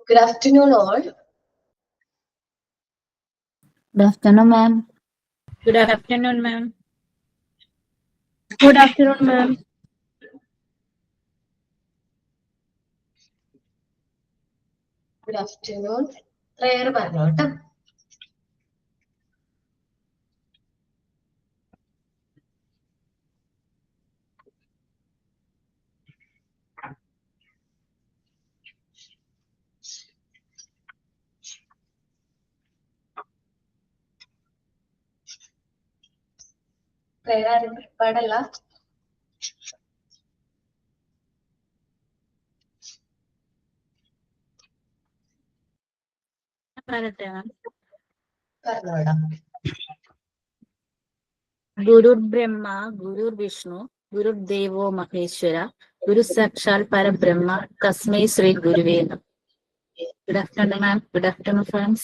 Good afternoon, all. Good afternoon, ma'am. Good afternoon, ma'am. Good afternoon, ma'am. Good afternoon. Prayer പറഞ്ഞോട്ടോ. prayer ആരും prepared അല്ല. പറഞ്ഞോടാ. Guru Brahma, Guru Vishnu, Guru Devo Maheshwara, Guru Sakshal Parabrahma, Tasmai Sri Guruve Namah. Good afternoon, ma'am. Good afternoon, friends.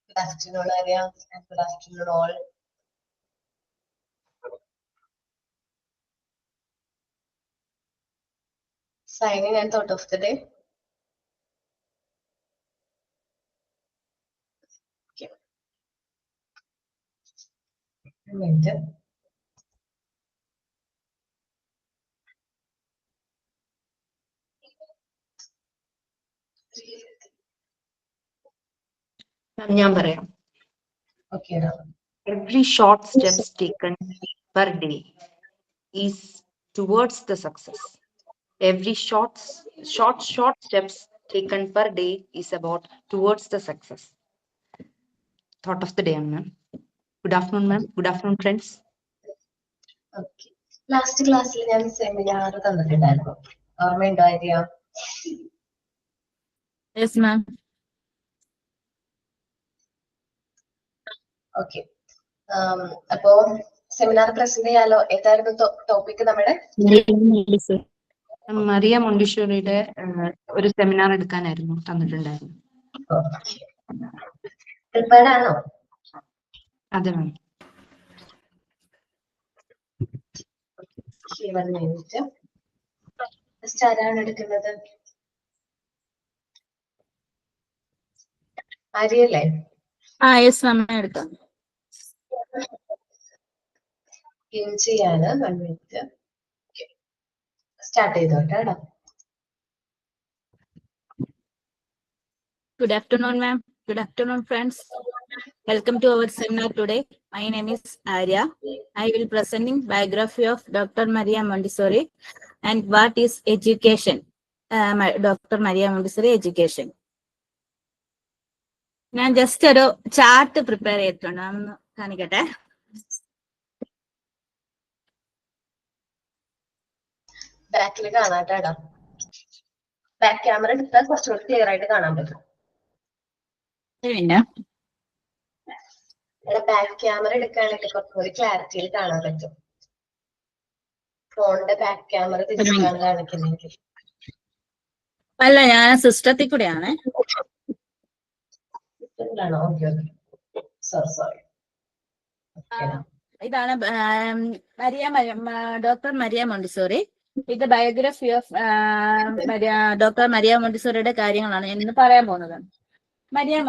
Good afternoon, Arya, and good afternoon, all. Signing and thought of the day. Okay. A minute. ഞാൻ പറയാം. Okay, Every short steps taken per day is towards the success. Every short steps taken per day is about towards the success. Thought of the day, ma'am. Good afternoon, ma'am. Good afternoon, friends. Okay. Last class ഞാൻ seminar തന്നിട്ടുണ്ടായിരുന്നു. ഓർമ്മയുണ്ടോ Arya? Yes, ma'am. Okay. അപ്പോ seminar present ചെയ്യാലോ. ഏതായിരുന്നു topic നമ്മുടെ? മറിയ മോണ്ടിസോറിയുടെ ഒരു seminar എടുക്കാനായിരുന്നു തന്നിട്ടുണ്ടായിരുന്നു. Prepared ആണോ? അതെ മാം. ആരാണ് എടുക്കുന്നത്? ആര്യല്ലേ? Yes, ma'am. എടുക്കാം. ചെയ്യാന് 1 minute. സ്റ്റാർട്ട് ചെയ്തോട്ടെ. Good afternoon, ma'am. Good afternoon, friends. Welcome to our seminar today. My name is Arya. I will presenting biography of Dr. Maria Montessori and what is education. Dr. Maria Montessori education. ഞാൻ just ഒരു chart prepare ചെയ്തിട്ടുണ്ട്, അതൊന്ന് കാണിക്കട്ടെ. ബാക്കിൽ കാണാട്ടാ. Back camera എടുത്താൽ കുറച്ചുകൂടി clear ആയിട്ട് കാണാൻ പറ്റും. പിന്നെ ബാക്ക് ക്യാമറ എടുക്കുകയാണെങ്കിൽ കുറച്ചുകൂടി ക്ലാരിറ്റിയിൽ കാണാൻ പറ്റും. ഫോണിന്റെ ബാക്ക് ക്യാമറ തിരിച്ചാണ് കാണിക്കുന്നെങ്കിൽ. അല്ല, ഞാൻ സിസ്റ്റത്തിൽ കൂടെയാണ്. സോറി. ഇതാണ് ഡോക്ടർ മരിയ മോണ്ടിസോറി. ഇത് ബയോഗ്രഫി ഓഫ് ഡോക്ടർ മരിയ മോണ്ടിസോറിയുടെ കാര്യങ്ങളാണ് ഞാൻ ഇന്ന് പറയാൻ പോകുന്നത്. Maria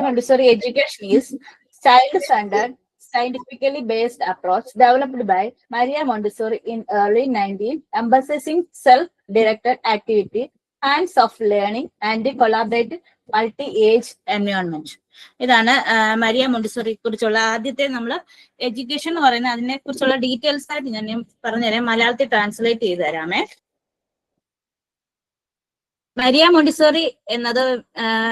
Montessori education is child-centered, scientifically based approach developed by Maria Montessori in early 19, emphasizing self-directed activity, hands-off learning, and collaborative multi-age environment. ഇതാണ് Maria മോണ്ടിസോറിയെ കുറിച്ചുള്ള ആദ്യത്തെ നമ്മൾ എഡ്യൂക്കേഷൻ എന്ന് പറയുന്നത്. അതിനെ കുറിച്ചുള്ള ഡീറ്റെയിൽസ് ആയിട്ട് ഞാൻ പറഞ്ഞുതരാം. മലയാളത്തിൽ ട്രാൻസ്ലേറ്റ് ചെയ്ത് തരാമേ. മരിയ മോണ്ടിസോറി എന്നത്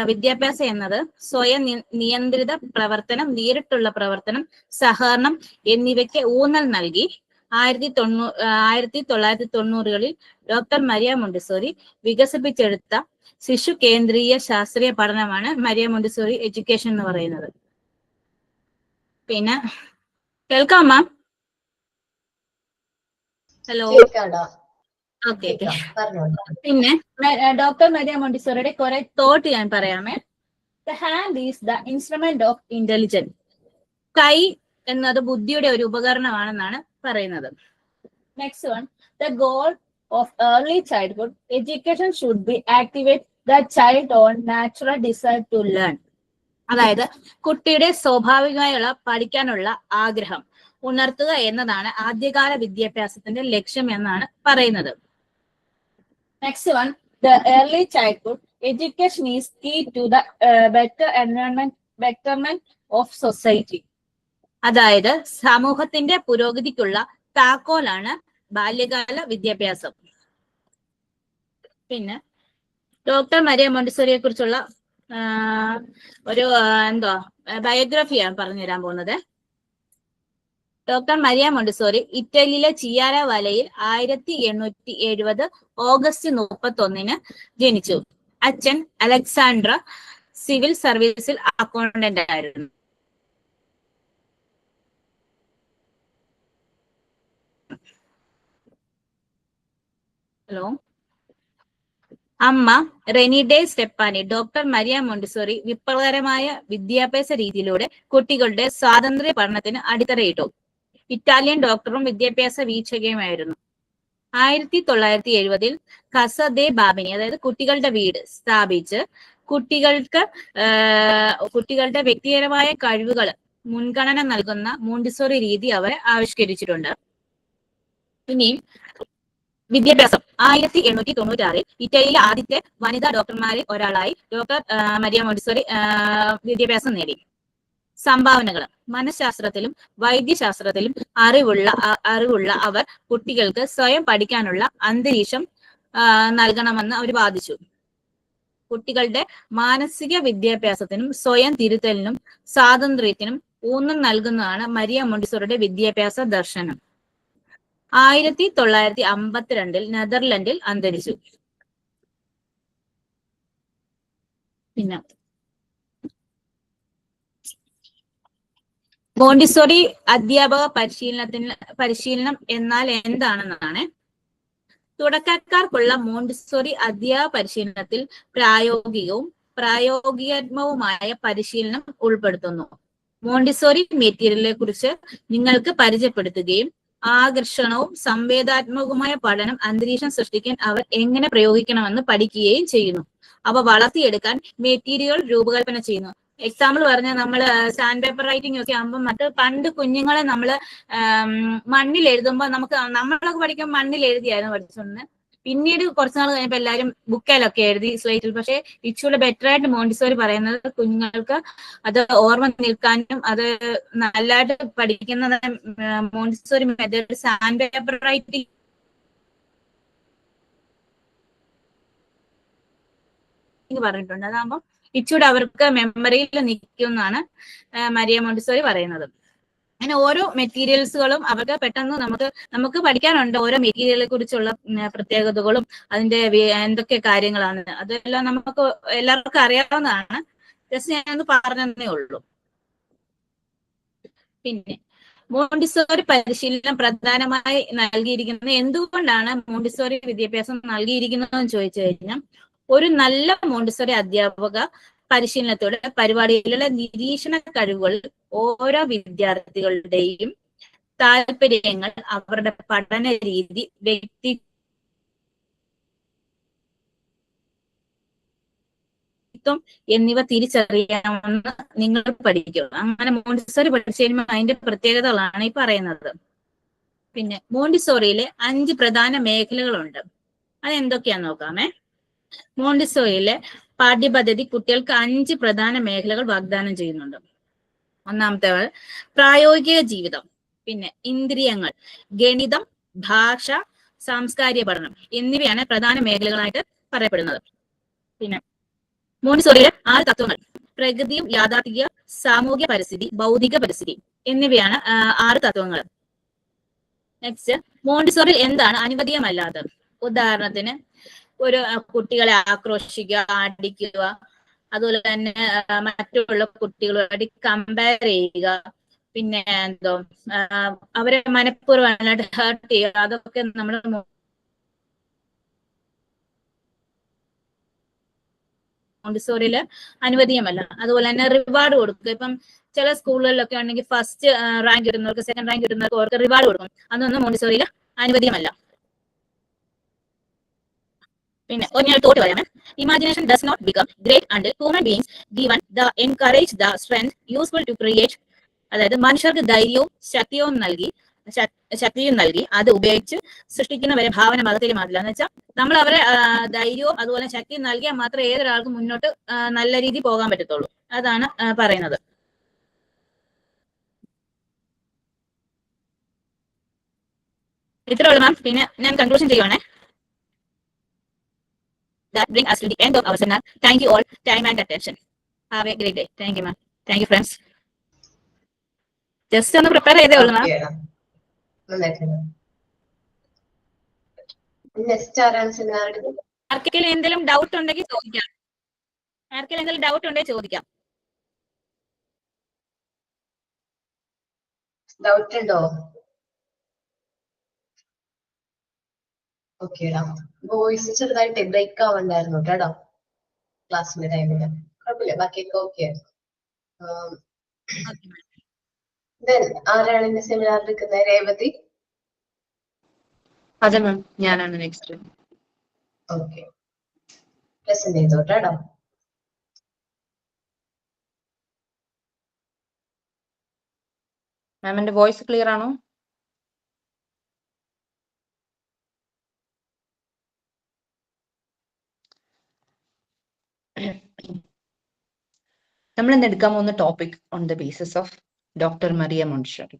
വിദ്യാഭ്യാസം എന്നത് സ്വയം നിയന്ത്രിത പ്രവർത്തനം, നേരിട്ടുള്ള പ്രവർത്തനം, സഹകരണം എന്നിവയ്ക്ക് ഊന്നൽ നൽകി 1990-കളിൽ ഡോക്ടർ മരിയ മോണ്ടിസോറി വികസിപ്പിച്ചെടുത്ത ശിശു കേന്ദ്രീയ ശാസ്ത്രീയ പഠനമാണ് മരിയ മോണ്ടിസോറി എഡ്യൂക്കേഷൻ എന്ന് പറയുന്നത്. പിന്നെ കേൾക്കാമോ? ഹലോ. ഓക്കെ. പിന്നെ ഡോക്ടർ മരിയ മോണ്ടിസോറിയുടെ കുറെ തോട്ട് ഞാൻ പറയാമേ. The hand is the instrument of intelligence. കൈ എന്നത് ബുദ്ധിയുടെ ഒരു ഉപകരണമാണെന്നാണ് പറയുന്നത്. Next one, the goal of early childhood, education should be activate the child on natural desire to learn. അതായത് കുട്ടിയുടെ സ്വാഭാവികമായുള്ള പഠിക്കാനുള്ള ആഗ്രഹം ഉണർത്തുക എന്നതാണ് ആദ്യകാല വിദ്യാഭ്യാസത്തിന്റെ ലക്ഷ്യം എന്നാണ് പറയുന്നത്. Next one, the early childhood education is key to the betterment of society. അതായത് സമൂഹത്തിന്റെ പുരോഗതിക്കുള്ള താക്കോലാണ് ബാല്യകാല വിദ്യാഭ്യാസം. പിന്നെ ഡോക്ടർ മരിയ മോണ്ടിസോറിയെ കുറിച്ചുള്ള ഒരു ബയോഗ്രഫിയാണ് പറഞ്ഞു തരാൻ പോകുന്നത്. ഡോക്ടർ മരിയ മോണ്ടിസോറി ഇറ്റലിയിലെ ചിയാര വലയിൽ 1870 ഓഗസ്റ്റ് 31 ജനിച്ചു. അച്ഛൻ അലക്സാണ്ട്ര സിവിൽ സർവീസിൽ അക്കൗണ്ടന്റ് ആയിരുന്നു. ഹലോ. അമ്മ റെനിഡെ സ്റ്റെപ്പാനി. ഡോക്ടർ മരിയ മോണ്ടിസോറി വിപ്ലവകരമായ വിദ്യാഭ്യാസ രീതിയിലൂടെ കുട്ടികളുടെ സ്വാതന്ത്ര്യ പഠനത്തിന് അടിത്തറയിട്ടു. ഇറ്റാലിയൻ ഡോക്ടറും വിദ്യാഭ്യാസ വീക്ഷകയുമായിരുന്നു. 1970 കസ ദെ ബാബിനി, അതായത് കുട്ടികളുടെ വീട് സ്ഥാപിച്ച് കുട്ടികളുടെ വ്യക്തിപരമായ കഴിവുകൾ മുൻഗണന നൽകുന്ന മോണ്ടിസോറി രീതി അവർ ആവിഷ്കരിച്ചിട്ടുണ്ട്. ഇനിയും വിദ്യാഭ്യാസം 1896 ഇറ്റലിയിലെ ആദ്യത്തെ വനിതാ ഡോക്ടർമാരിൽ ഒരാളായി ഡോക്ടർ മരിയ മോണ്ടിസോറി വിദ്യാഭ്യാസം നേടി. സംഭാവനകൾ: മനഃശാസ്ത്രത്തിലും വൈദ്യശാസ്ത്രത്തിലും അറിവുള്ള അവർ കുട്ടികൾക്ക് സ്വയം പഠിക്കാനുള്ള അന്തരീക്ഷം നൽകണമെന്ന് അവർ വാദിച്ചു. കുട്ടികളുടെ മാനസിക വിദ്യാഭ്യാസത്തിനും സ്വയം തിരുത്തലിനും സ്വാതന്ത്ര്യത്തിനും ഊന്നൽ നൽകുന്നതാണ് മരിയ മോണ്ടിസോറിയുടെ വിദ്യാഭ്യാസ ദർശനം. 1952 നെതർലൻഡിൽ അന്തരിച്ചു. പിന്നെ മോണ്ടിസോറി അധ്യാപക പരിശീലനം എന്നാൽ എന്താണെന്നാണ്. തുടക്കക്കാർക്കുള്ള മോണ്ടിസോറി അധ്യാപക പരിശീലനത്തിൽ പ്രായോഗികവുമായ പരിശീലനം ഉൾപ്പെടുത്തുന്നു. മോണ്ടിസോറി മെറ്റീരിയലിനെ കുറിച്ച് നിങ്ങൾക്ക് പരിചയപ്പെടുത്തുകയും ആകർഷണവും സംവേദനാത്മകവുമായ പഠനം അന്തരീക്ഷം സൃഷ്ടിക്കാൻ അവർ എങ്ങനെ പ്രയോഗിക്കണമെന്ന് പഠിക്കുകയും ചെയ്യുന്നു. അവ വളർത്തിയെടുക്കാൻ മെറ്റീരിയൽ രൂപകൽപ്പന ചെയ്യുന്നു. എക്സാമ്പിൾ പറഞ്ഞാൽ നമ്മൾ സാൻഡ് പേപ്പർ റൈറ്റിംഗ് ഒക്കെ ആകുമ്പോൾ പണ്ട് കുഞ്ഞുങ്ങളെ നമ്മൾ മണ്ണിൽ എഴുതുമ്പോൾ നമ്മളൊക്കെ പഠിക്കുമ്പോൾ മണ്ണിൽ എഴുതിയായിരുന്നു പഠിച്ചോണ്ട്. പിന്നീട് കുറച്ച് നാൾ കഴിഞ്ഞപ്പോൾ എല്ലാവരും ബുക്കിലൊക്കെ എഴുതി സ്ലേറ്റിൽ. പക്ഷെ ഇച്ചിരി ബെറ്റർ ആയിട്ട് മോണ്ടിസോറി പറയുന്നത് കുഞ്ഞുങ്ങൾക്ക് അത് ഓർമ്മ നിൽക്കാനും അത് നല്ലതായിട്ട് പഠിക്കുന്ന Montessori method sand paper writing പറഞ്ഞിട്ടുണ്ട്. അതാകുമ്പോൾ ഇച്ചൂടെ അവർക്ക് മെമ്മറിയിൽ നിൽക്കുമെന്നാണ് മരിയ മോണ്ടിസോറി പറയുന്നത്. അങ്ങനെ ഓരോ മെറ്റീരിയൽസുകളും അവർക്ക് പെട്ടെന്ന് നമുക്ക് പഠിക്കാനുണ്ട്. ഓരോ മെറ്റീരിയലിനെ കുറിച്ചുള്ള പ്രത്യേകതകളും അതിന്റെ എന്തൊക്കെ കാര്യങ്ങളാണ് അതെല്ലാം നമുക്ക് എല്ലാവർക്കും അറിയാവുന്നതാണ്. ജസ്റ്റ് ഞാനൊന്ന് പറഞ്ഞതേ ഉള്ളൂ. പിന്നെ മോണ്ടിസോറി പരിശീലനം പ്രധാനമായി നൽകിയിരിക്കുന്നത് എന്തുകൊണ്ടാണ് മോണ്ടിസോറി വിദ്യാഭ്യാസം നൽകിയിരിക്കുന്നതെന്ന് ചോദിച്ചു കഴിഞ്ഞാൽ, ഒരു നല്ല മോണ്ടിസോറി അധ്യാപക പരിശീലനത്തോടെ പരിപാടിയിലുള്ള നിരീക്ഷണ കഴിവുകൾ ഓരോ വിദ്യാർത്ഥികളുടെയും താല്പര്യങ്ങൾ, അവരുടെ പഠന രീതി, വ്യക്തിത്വം എന്നിവ തിരിച്ചറിയാമെന്ന് നിങ്ങൾ പഠിക്കും. അങ്ങനെ മോണ്ടിസോറി പരിശീലനം അതിന്റെ പ്രത്യേകതകളാണ് ഈ പറയുന്നത്. പിന്നെ മോണ്ടിസോറിയിലെ 5 പ്രധാന മേഖലകളുണ്ട്. അതെന്തൊക്കെയാന്ന് നോക്കാമേ. മോണ്ടിസോറിയിലെ പാഠ്യപദ്ധതി കുട്ടികൾക്ക് 5 പ്രധാന മേഖലകൾ വാഗ്ദാനം ചെയ്യുന്നുണ്ട്. ഒന്നാമത്തെ പ്രായോഗിക ജീവിതം, പിന്നെ ഇന്ദ്രിയങ്ങൾ, ഗണിതം, ഭാഷ, സാംസ്കാരിക പഠനം എന്നിവയാണ് പ്രധാന മേഖലകളായിട്ട് പറയപ്പെടുന്നത്. പിന്നെ മോണ്ടിസോറിയിലെ 6 തത്വങ്ങൾ: പ്രകൃതിയും യാഥാർത്ഥിക, സാമൂഹ്യ പരിസ്ഥിതി, ഭൗതിക പരിസ്ഥിതി എന്നിവയാണ് 6 തത്വങ്ങൾ. നെക്സ്റ്റ്, മോണ്ടിസോറിയിൽ എന്താണ് അനുവദീയമല്ലാത്തത്? ഉദാഹരണത്തിന് ഒരു കുട്ടികളെ ആക്രോശിക്കുക, അടിക്കുക, അതുപോലെ തന്നെ മറ്റുള്ള കുട്ടികളുമായിട്ട് കമ്പയർ ചെയ്യുക, പിന്നെ അവരെ മനഃപൂർവ്വമായിട്ട് ഹേർട്ട് ചെയ്യുക, അതൊക്കെ നമ്മൾ മോണ്ടിസോറിയില് അനുവദീയമല്ല. അതുപോലെ തന്നെ റിവാർഡ് കൊടുക്കുക. ഇപ്പം ചില സ്കൂളുകളിലൊക്കെ ആണെങ്കിൽ ഫസ്റ്റ് റാങ്ക് കിട്ടുന്നവർക്ക്, സെക്കൻഡ് റാങ്ക് കിട്ടുന്നവർക്ക് അവർക്ക് റിവാർഡ് കൊടുക്കും. അതൊന്നും മോണ്ടിസോറിയിൽ അനുവദീയമല്ല. പിന്നെ ഞാൻ തോട്ട് പറയാമേ. Imagination does not become great until human beings given the encourage the strength useful to create. അതായത് മനുഷ്യർക്ക് ധൈര്യവും ശക്തിയും നൽകി അത് ഉപയോഗിച്ച് സൃഷ്ടിക്കുന്നവരെ ഭാവന മതത്തിൽ മാറ്റില്ല. എന്ന് വെച്ചാൽ നമ്മൾ അവരെ ധൈര്യവും അതുപോലെ ശക്തിയും നൽകിയാൽ മാത്രമേ ഏതൊരാൾക്കും മുന്നോട്ട് നല്ല രീതിയിൽ പോകാൻ പറ്റത്തുള്ളൂ. അതാണ് പറയുന്നത്. ഇത്രേ ഉള്ളൂ മാം. പിന്നെ ഞാൻ conclusion ചെയ്യുവാണേ. That brings us to the end of our seminar. Thank you all time and attention. Have a great day. Thank you, ma'am. Thank you, friends. Just ഒന്ന് പ്രിപ്പയർ ചെയ്തേ ഉള്ളൂ മാം. നെക്സ്റ്റ് ആരാണ് സെമിനാർ എടുക്കുന്നത്? ആർക്കെങ്കിലും എന്തെങ്കിലും ഡൗട്ട് ഉണ്ടെങ്കിൽ ചോദിക്കാം. Doubt ഉണ്ടോ? ഓക്കേടാ. വോയിസ് ചെറുതായിട്ട് ബ്രേക്ക് ആവണ്ടായിരുന്നു കേട്ടോ ക്ലാസ്സിന്റെ ടൈമില്. കുഴപ്പമില്ല, ബാക്കിയൊക്കെ ഓക്കെ. ആരാണ് ഇന്ന് സെമിനാർ എടുക്കുന്നത്? രേവതി? അതെ മാം, ഞാനാണ് നെക്സ്റ്റ്. ഓക്കെ, പ്രസന്റ് ചെയ്തോട്ടോ. മാം എന്റെ വോയിസ് ക്ലിയർ ആണോ? നമ്മൾ ഇന്ന് എടുക്കാൻ പോകുന്ന topic on the basis of doctor Maria Montessori.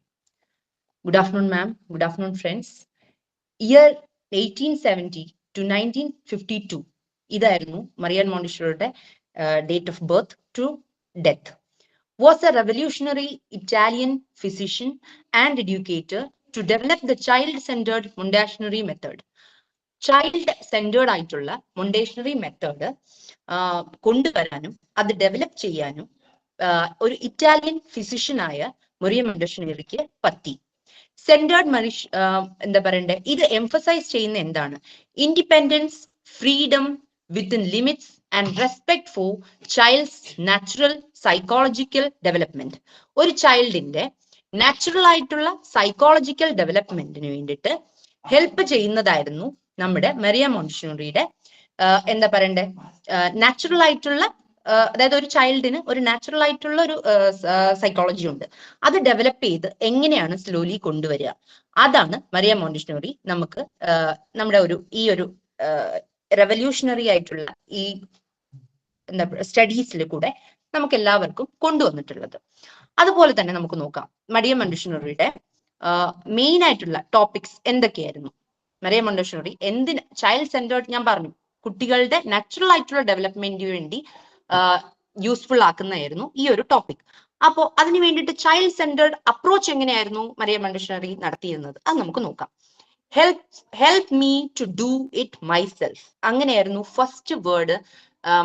Good afternoon ma'am, good afternoon friends. Year 1870 to 1952 ഇതായിരുന്നു മരിയ മോണ്ടിസോറിയുടെ date of birth to death. Was a revolutionary Italian physician and educator to develop the child-centered Montessori method. Child centred ആയിട്ടുള്ള മൊണ്ടേഷണറി method കൊണ്ടുവരാനും അത് develop ചെയ്യാനും ഒരു Italian ഫിസിഷ്യനായ Maria മോണ്ടിസോറിക്ക് പറ്റി. Centred എന്താ പറയണ്ടേ, ഇത് എംഫസൈസ് ചെയ്യുന്ന എന്താണ്? Independence, freedom within limits and respect for child's natural psychological development. ഒരു ചൈൽഡിന്റെ നാച്ചുറൽ ആയിട്ടുള്ള സൈക്കോളജിക്കൽ ഡെവലപ്മെന്റിന് വേണ്ടിയിട്ട് ഹെൽപ്പ് ചെയ്യുന്നതായിരുന്നു നമ്മുടെ മരിയ മോണ്ടിസോറിയുടെ എന്താ പറയണ്ടേ, നാച്ചുറൽ ആയിട്ടുള്ള, അതായത് ഒരു ചൈൽഡിന് ഒരു നാച്ചുറൽ ആയിട്ടുള്ള ഒരു സൈക്കോളജി ഉണ്ട്. അത് ഡെവലപ്പ് ചെയ്ത് എങ്ങനെയാണ് സ്ലോലി കൊണ്ടുവരിക, അതാണ് മരിയ മോണ്ടിസോറി നമുക്ക് നമ്മുടെ ഈ ഒരു റെവല്യൂഷണറി ആയിട്ടുള്ള ഈ എന്താ സ്റ്റഡീസിൽ കൂടെ നമുക്ക് എല്ലാവർക്കും കൊണ്ടുവന്നിട്ടുള്ളത്. അതുപോലെ തന്നെ നമുക്ക് നോക്കാം മരിയ മോണ്ടിസോറിയുടെ മെയിൻ ആയിട്ടുള്ള ടോപ്പിക്സ് എന്തൊക്കെയായിരുന്നു. മരിയ മോണ്ടിസോറി എന്തിന് ചൈൽഡ് സെന്റേർഡ്, ഞാൻ പറഞ്ഞു, കുട്ടികളുടെ നാച്ചുറൽ ആയിട്ടുള്ള ഡെവലപ്മെന്റിന് വേണ്ടി യൂസ്ഫുൾ ആക്കുന്നതായിരുന്നു ഈ ഒരു ടോപ്പിക്. അപ്പോ അതിന് വേണ്ടിയിട്ട് ചൈൽഡ് സെന്റേർഡ് അപ്രോച്ച് എങ്ങനെയായിരുന്നു മരിയ മോണ്ടിസോറി നടത്തിയിരുന്നത്, അത് നമുക്ക് നോക്കാം. Help me to do it myself, അങ്ങനെയായിരുന്നു ഫസ്റ്റ് വേർഡ്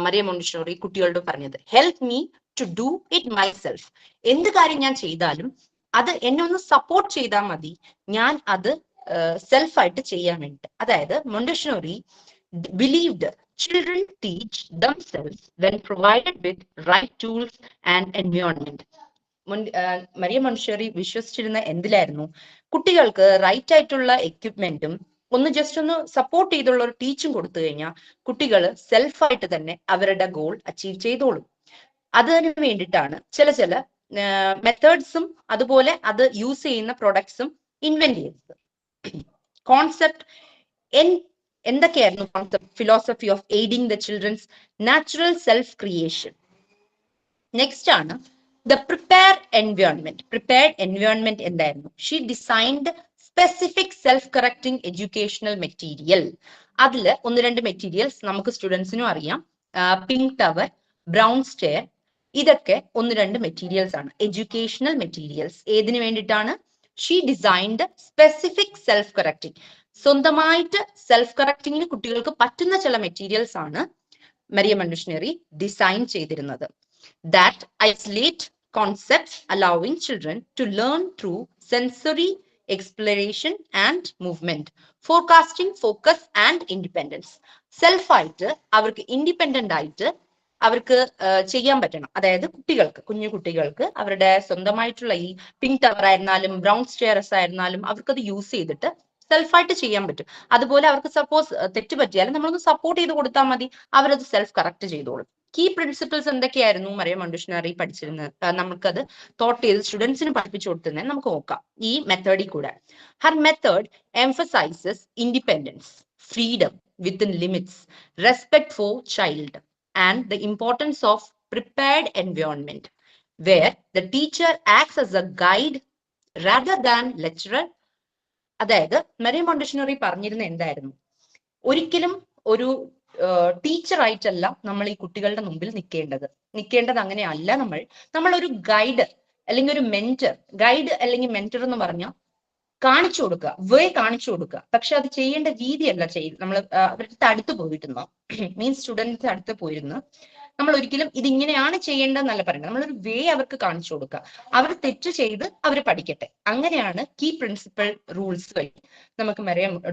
മരിയ മോണ്ടിസോറി കുട്ടികളോട് പറഞ്ഞത്. Help me to do it myself, എന്ത് കാര്യം ഞാൻ ചെയ്താലും അത് എന്നെ ഒന്ന് സപ്പോർട്ട് ചെയ്താൽ മതി, ഞാൻ അത് സെൽഫായിട്ട് ചെയ്യാൻ വേണ്ടി. അതായത് Montessori believed children teach themselves when provided with right tools and environment. Maria Montessori വിശ്വസിച്ചിരുന്ന എന്തിലായിരുന്നു? കുട്ടികൾക്ക് റൈറ്റ് ആയിട്ടുള്ള എക്യുപ്മെന്റും ജസ്റ്റ് ഒന്ന് സപ്പോർട്ട് ചെയ്തുള്ള ഒരു ടീച്ചും കൊടുത്തു കഴിഞ്ഞാൽ കുട്ടികൾ സെൽഫായിട്ട് തന്നെ അവരുടെ ഗോൾ അച്ചീവ് ചെയ്തോളും. അതിനു വേണ്ടിയിട്ടാണ് ചില മെത്തേഡ്സും അതുപോലെ അത് യൂസ് ചെയ്യുന്ന പ്രൊഡക്ട്സും ഇൻവെന്റ് ചെയ്തത്. കോൺസെപ്റ്റ് എന്തൊക്കെയായിരുന്നു? Concept philosophy of aiding the children's natural self creation. Next ആണ് the prepared environment. Prepared environment എന്തായിരുന്നു? She designed specific self correcting educational material. അതിൽ 1-2 മെറ്റീരിയൽസ് നമുക്ക് സ്റ്റുഡൻസിനും അറിയാം. പിങ്ക് ടവർ, ബ്രൗൺ സ്റ്റെയർ, ഇതൊക്കെ 1-2 മെറ്റീരിയൽസ് ആണ്, എഡ്യൂക്കേഷണൽ മെറ്റീരിയൽസ്. ഏതിനു വേണ്ടിയിട്ടാണ്? She designed specific self correcting, സ്വന്തമായിട്ട് സെൽഫ് കറക്റ്റിംഗിന് കുട്ടികൾക്ക് പറ്റുന്ന ചില മെറ്റീരിയൽസ് ആണ് മരിയ മോണ്ടിസോറി ഡിസൈൻ ചെയ്തിരുന്നത്. That isolate concepts allowing children to learn through sensory exploration and movement, forecasting, focus and independence. സെൽഫായിട്ട് അവർക്ക് ഇൻഡിപെൻഡന്റ് ആയിട്ട് അവർക്ക് ചെയ്യാൻ പറ്റണം. അതായത് കുഞ്ഞു കുട്ടികൾക്ക് അവരുടെ സ്വന്തമായിട്ടുള്ള ഈ പിങ്ക് ടവർ ആയിരുന്നാലും ബ്രൗൺ സ്റ്റെയർസ് ആയിരുന്നാലും അവർക്കത് യൂസ് ചെയ്തിട്ട് സെൽഫായിട്ട് ചെയ്യാൻ പറ്റും. അതുപോലെ അവർക്ക് സപ്പോസ് തെറ്റ് പറ്റിയാലും നമ്മളൊന്ന് സപ്പോർട്ട് ചെയ്ത് കൊടുത്താൽ മതി, അവരത് സെൽഫ് കറക്റ്റ് ചെയ്തോളും. കീ പ്രിൻസിപ്പിൾസ് എന്തൊക്കെയായിരുന്നു മറിയം മോണ്ടിസോറി പഠിച്ചിരുന്നത്, നമുക്കത് തോട്ട് ചെയ്ത് സ്റ്റുഡൻസിന് പഠിപ്പിച്ചു കൊടുക്കുന്നത് നമുക്ക് നോക്കാം ഈ മെത്തേഡിൽ കൂടെ. Har method emphasizes independence, freedom within limits, respect for child, and the importance of prepared environment, where the teacher acts as a guide rather than lecturer. അതായത് മറിയം മോണ്ടിസോറി പറഞ്ഞിരുന്ന എന്തായിരുന്നു, ഒരിക്കലും ഒരു ടീച്ചർ ആയിട്ടല്ല നമ്മൾ ഈ കുട്ടികളുടെ മുമ്പിൽ നിൽക്കേണ്ടത് അങ്ങനെയല്ല. നമ്മൾ ഒരു ഗൈഡ് അല്ലെങ്കിൽ ഒരു മെന്റർ, ഗൈഡ് അല്ലെങ്കിൽ മെന്റർ എന്ന് പറഞ്ഞാൽ കാണിച്ചു കൊടുക്കുക, കാണിച്ചു കൊടുക്കുക. പക്ഷെ അത് ചെയ്യേണ്ട രീതിയല്ല നമ്മൾ അവരുടെ അടുത്ത് പോയിരുന്ന മീൻസ് സ്റ്റുഡൻസ് അടുത്ത് പോയിരുന്ന് നമ്മൾ ഒരിക്കലും ഇതിങ്ങനെയാണ് ചെയ്യേണ്ടതെന്നല്ല പറയുന്നത്. നമ്മളൊരു അവർക്ക് കാണിച്ചു കൊടുക്കുക, അവർ തെറ്റ് ചെയ്ത് അവർ പഠിക്കട്ടെ. അങ്ങനെയാണ് കീ പ്രിൻസിപ്പൽ റൂൾസ് വഴി നമുക്ക്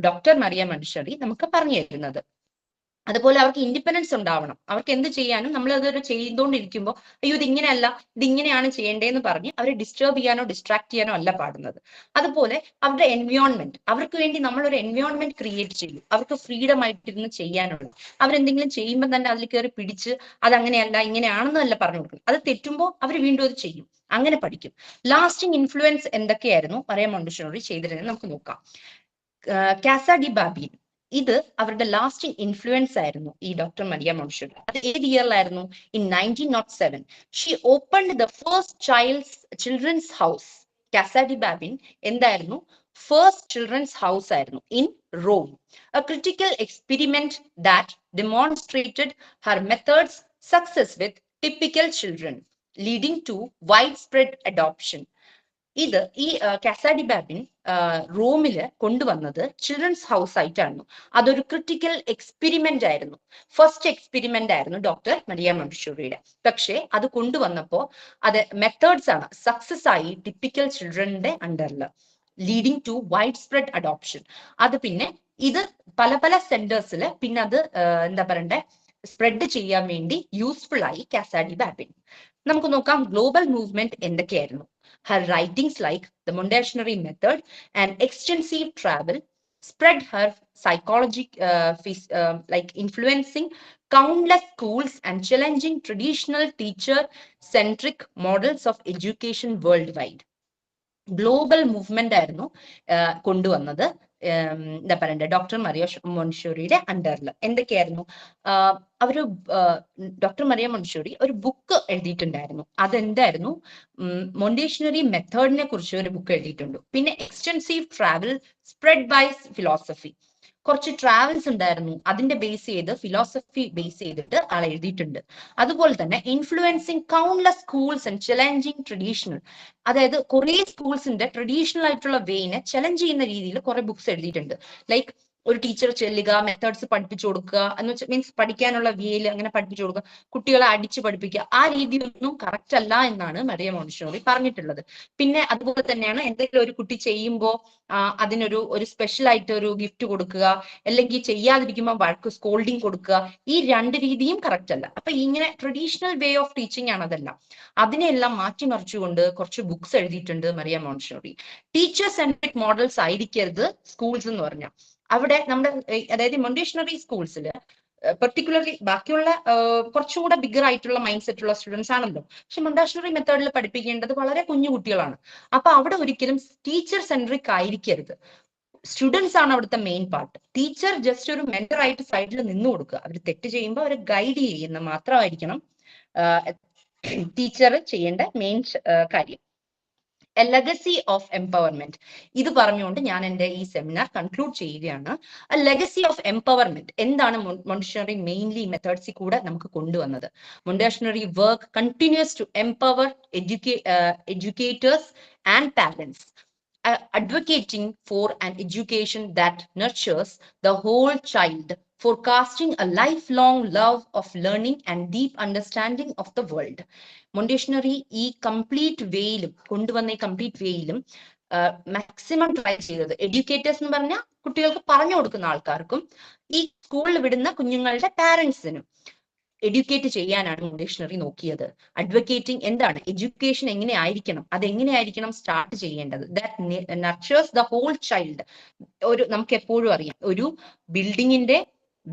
ഡോക്ടർ മറിയം മോണ്ടിസോറി നമുക്ക് പറഞ്ഞു തരുന്നത്. അതുപോലെ അവർക്ക് ഇൻഡിപെൻഡൻസ് ഉണ്ടാവണം. അവർക്ക് എന്ത് ചെയ്യാനും നമ്മൾ അതൊരു ചെയ്തുകൊണ്ടിരിക്കുമ്പോൾ അയ്യോ ഇതിങ്ങനെയല്ല, ഇതിങ്ങനെയാണ് ചെയ്യേണ്ടതെന്ന് പറഞ്ഞ് അവരെ ഡിസ്റ്റർബ് ചെയ്യാനോ ഡിസ്ട്രാക്ട് ചെയ്യാനോ അല്ല പാടുന്നത്. അതുപോലെ അവരുടെ എൻവയോൺമെന്റ്, അവർക്ക് വേണ്ടി നമ്മൾ ഒരു എൻവയോൺമെന്റ് ക്രിയേറ്റ് ചെയ്യും, അവർക്ക് ഫ്രീഡം ആയിട്ടിരുന്ന് ചെയ്യാനുള്ള. അവരെന്തെങ്കിലും ചെയ്യുമ്പോൾ തന്നെ അതിൽ കയറി പിടിച്ച് അതങ്ങനെയല്ല ഇങ്ങനെയാണെന്നല്ല പറഞ്ഞു കൊടുക്കും. അത് തെറ്റുമ്പോൾ അവർ വീണ്ടും അത് ചെയ്യും, അങ്ങനെ പഠിക്കും. ലാസ്റ്റിംഗ് ഇൻഫ്ലുവൻസ് എന്തൊക്കെയായിരുന്നു മറിയം മോണ്ടിസോറി ചെയ്തിരുന്നത് നമുക്ക് നോക്കാം. കാസ ഡി ബാബിൻ, ഇത് അവരുടെ ലാസ്റ്റിംഗ് ഇൻഫ്ലുവൻസ് ആയിരുന്നു ഈ ഡോക്ടർ മറിയം മോണ്ടിസോറി. അത് ഏത് ഇയറിലായിരുന്നു? In 1907. She opened the first children's house. Casa dei Bambini എന്തായിരുന്നു? ഫസ്റ്റ് ചിൽഡ്രൻസ് ഹൗസ് ആയിരുന്നു in Rome. A critical experiment that demonstrated her methods success with typical children, leading to wide spread adoption. ഇത് ഈ കാസ dei Babin റോമില് കൊണ്ടുവന്നത് children's house ആയിട്ടായിരുന്നു. അതൊരു critical experiment ആയിരുന്നു, first experiment ആയിരുന്നു doctor Maria മോണ്ടിസോറിയുടെ. പക്ഷെ അത് കൊണ്ടുവന്നപ്പോ അത് മെത്തേഡ്സ് ആണ് സക്സസ് ആയി ടിപ്പിക്കൽ ചിൽഡ്രന്റെ അണ്ടറിൽ, leading to wide spread adoption. അത് പിന്നെ ഇത് പല സെന്റേഴ്സിൽ പിന്നെ അത് എന്താ പറയണ്ടേ സ്പ്രെഡ് ചെയ്യാൻ വേണ്ടി യൂസ്ഫുൾ ആയി കാസ ഡി ബാബിൻ. നമുക്ക് നോക്കാം ഗ്ലോബൽ മൂവ്മെന്റ് എന്തൊക്കെയായിരുന്നു. Her writings like the Montessori method and extensive travel spread her psychology, like influencing countless schools and challenging traditional teacher-centric models of education worldwide. Global movement ആയിരുന്നു കൊണ്ടുവന്നത് എന്താ പറയണ്ടേ ഡോക്ടർ മറിയം മോണ്ടിസോറിയുടെ അണ്ടറിൽ. എന്തൊക്കെയായിരുന്നു? ഡോക്ടർ മറിയം മോണ്ടിസോറി ഒരു book എഴുതിയിട്ടുണ്ടായിരുന്നു. അതെന്തായിരുന്നു? മോണ്ടിസോറി മെത്തേഡിനെ കുറിച്ച് ഒരു ബുക്ക് എഴുതിയിട്ടുണ്ട്. പിന്നെ extensive travel spread by philosophy, കുറച്ച് ട്രാവൽസ് ഉണ്ടായിരുന്നു, അതിന്റെ ബേസ് ചെയ്ത് ഫിലോസഫി ബേസ് ചെയ്തിട്ട് ആൾ എഴുതിയിട്ടുണ്ട്. അതുപോലെ തന്നെ influencing countless schools and challenging traditional, അതായത് കുറെ സ്കൂൾസിന്റെ ട്രഡീഷണൽ ആയിട്ടുള്ള വേനെ ചലഞ്ച് ചെയ്യുന്ന രീതിയിൽ കുറെ ബുക്സ് എഴുതിയിട്ടുണ്ട്. ലൈക്ക് ഒരു ടീച്ചർ ചെല്ലുക, മെത്തേഡ്സ് പഠിപ്പിച്ചു കൊടുക്കുക എന്ന് വെച്ചാൽ മീൻസ് പഠിക്കാനുള്ള വേയിൽ അങ്ങനെ പഠിപ്പിച്ചു കൊടുക്കുക, കുട്ടികളെ അടിച്ച് പഠിപ്പിക്കുക, ആ രീതിയൊന്നും കറക്റ്റ് അല്ല എന്നാണ് മറിയം മോണ്ടിസോറി പറഞ്ഞിട്ടുള്ളത്. പിന്നെ അതുപോലെ തന്നെയാണ് എന്തെങ്കിലും ഒരു കുട്ടി ചെയ്യുമ്പോൾ അതിനൊരു സ്പെഷ്യൽ ആയിട്ട് ഒരു ഗിഫ്റ്റ് കൊടുക്കുക, അല്ലെങ്കിൽ ചെയ്യാതിരിക്കുമ്പോൾ വഴക്ക് സ്കോൾഡിങ് കൊടുക്കുക, ഈ രണ്ട് രീതിയും കറക്റ്റ് അല്ല. അപ്പൊ ഇങ്ങനെ ട്രഡീഷണൽ വേ ഓഫ് ടീച്ചിങ് ആണ് അതെല്ലാം. അതിനെല്ലാം മാറ്റിമറിച്ചുകൊണ്ട് കുറച്ച് ബുക്സ് എഴുതിയിട്ടുണ്ട് Maria Montessori. Teacher centric models ആയിരിക്കരുത് സ്കൂൾസ് എന്ന് പറഞ്ഞാൽ. അവിടെ നമ്മുടെ അതായത് മോണ്ടിസോറി സ്കൂൾസിൽ പെർട്ടിക്കുലർലി ബാക്കിയുള്ള കുറച്ചുകൂടെ ബിഗർ ആയിട്ടുള്ള മൈൻഡ് സെറ്റ് ഉള്ള സ്റ്റുഡൻസ് ആണല്ലോ. പക്ഷെ മോണ്ടിസോറി മെത്തേഡിൽ പഠിപ്പിക്കേണ്ടത് വളരെ കുഞ്ഞു കുട്ടികളാണ്. അപ്പൊ അവിടെ ഒരിക്കലും ടീച്ചർ സെൻട്രിക് ആയിരിക്കരുത്. സ്റ്റുഡൻസ് ആണ് അവിടുത്തെ മെയിൻ പാർട്ട്. ടീച്ചർ ജസ്റ്റ് ഒരു മെന്റർ ആയിട്ട് സൈഡിൽ നിന്ന് കൊടുക്കുക, അവർ തെറ്റ് ചെയ്യുമ്പോൾ അവരെ ഗൈഡ് ചെയ്യുന്ന മാത്രമായിരിക്കണം ടീച്ചർ ചെയ്യേണ്ട മെയിൻ കാര്യം. എ ലെഗസി ഓഫ് എംപവർമെന്റ്, ഇത് പറഞ്ഞുകൊണ്ട് ഞാൻ എൻ്റെ ഈ സെമിനാർ കൺക്ലൂഡ് ചെയ്യുകയാണ്. എ ലെഗസി ഓഫ് എംപവർമെന്റ് എന്താണ് മോണ്ടിസോറി മെയിൻലി മെത്തേഡ്സിൽ കൂടെ നമുക്ക് കൊണ്ടുവന്നത്? Montessori work continues to empower educators and parents, advocating for an education that nurtures the whole child, forecasting a lifelong love of learning and deep understanding of the world. Montessori ഈ complete വേയിലും കൊണ്ടുവന്ന ഈ complete വേയിലും maximum try ചെയ്തത് educators എന്ന് പറഞ്ഞാൽ കുട്ടികൾക്ക് പറഞ്ഞു കൊടുക്കുന്ന ആൾക്കാർക്കും ഈ സ്കൂളിൽ വിടുന്ന കുഞ്ഞുങ്ങളുടെ പാരന്റ്സിനും എഡ്യൂക്കേറ്റ് ചെയ്യാനാണ് മോണ്ടിസോറി നോക്കിയത്. അഡ്വക്കേറ്റിംഗ് എന്താണ്, എഡ്യൂക്കേഷൻ എങ്ങനെ ആയിരിക്കണം, അതെങ്ങനെയായിരിക്കണം സ്റ്റാർട്ട് ചെയ്യേണ്ടത്, ദാറ്റ് നർച്ചേഴ്സ് ദ ഹോൾ ചൈൽഡ്. നമുക്ക് എപ്പോഴും അറിയാം, ഒരു ബിൽഡിങ്ങിന്റെ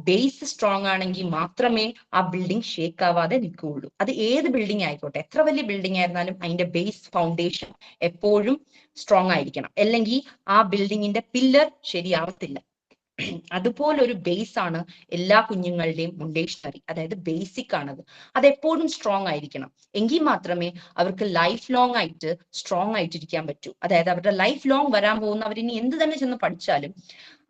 ബേസ് സ്ട്രോങ് ആണെങ്കിൽ മാത്രമേ ആ ബിൽഡിംഗ് ഷേക്ക് ആവാതെ നിൽക്കുകയുള്ളൂ. അത് ഏത് ബിൽഡിംഗ് ആയിക്കോട്ടെ, എത്ര വലിയ ബിൽഡിംഗ് ആയിരുന്നാലും അതിന്റെ ബേസ് ഫൗണ്ടേഷൻ എപ്പോഴും സ്ട്രോങ് ആയിരിക്കണം, അല്ലെങ്കിൽ ആ ബിൽഡിങ്ങിന്റെ പില്ലർ ശരിയാവത്തില്ല. അതുപോലെ ഒരു ബേസ് ആണ് എല്ലാ കുഞ്ഞുങ്ങളുടെയും മോണ്ടിസോറി, അതായത് ബേസിക് ആണത്. അതെപ്പോഴും സ്ട്രോങ് ആയിരിക്കണം, എങ്കിൽ മാത്രമേ അവർക്ക് ലൈഫ് ലോങ് ആയിട്ട് സ്ട്രോങ് ആയിട്ടിരിക്കാൻ പറ്റൂ. അതായത് അവരുടെ ലൈഫ് ലോങ് വരാൻ പോകുന്ന അവരിനി എന്ത് തന്നെ ചെന്ന് പഠിച്ചാലും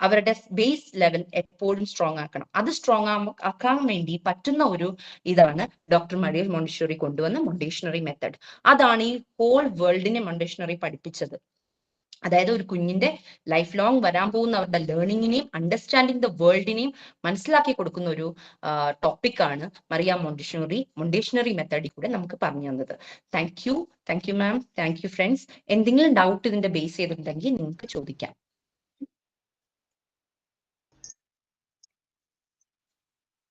അവരുടെ ബേസ് ലെവൽ എപ്പോഴും സ്ട്രോങ് ആക്കണം. അത് സ്ട്രോങ് ആക്കാൻ വേണ്ടി പറ്റുന്ന ഒരു ഇതാണ് ഡോക്ടർ മരിയ മോണ്ടിസോറി കൊണ്ടുവന്ന മോണ്ടിസോറി മെത്തഡ്. അതാണ് ഈ ഹോൾ വേൾഡിനെ മോണ്ടിസോറി പഠിപ്പിച്ചത്. അതായത് ഒരു കുഞ്ഞിന്റെ ലൈഫ് ലോങ് വരാൻ പോകുന്ന അവരുടെ ലേണിങ്ങിനെയും അണ്ടർസ്റ്റാൻഡിങ് ദ വേൾഡിനെയും മനസ്സിലാക്കി കൊടുക്കുന്ന ഒരു ടോപ്പിക്കാണ് മറിയ മോണ്ടിസോറി മെത്തഡിൽ കൂടെ നമുക്ക് പറഞ്ഞു തന്നത്. Thank you ma'am, thank you friends. എന്തെങ്കിലും ഡൗട്ട് ഇതിന്റെ ബേസ് ചെയ്തിട്ടുണ്ടെങ്കിൽ നിങ്ങൾക്ക് ചോദിക്കാം.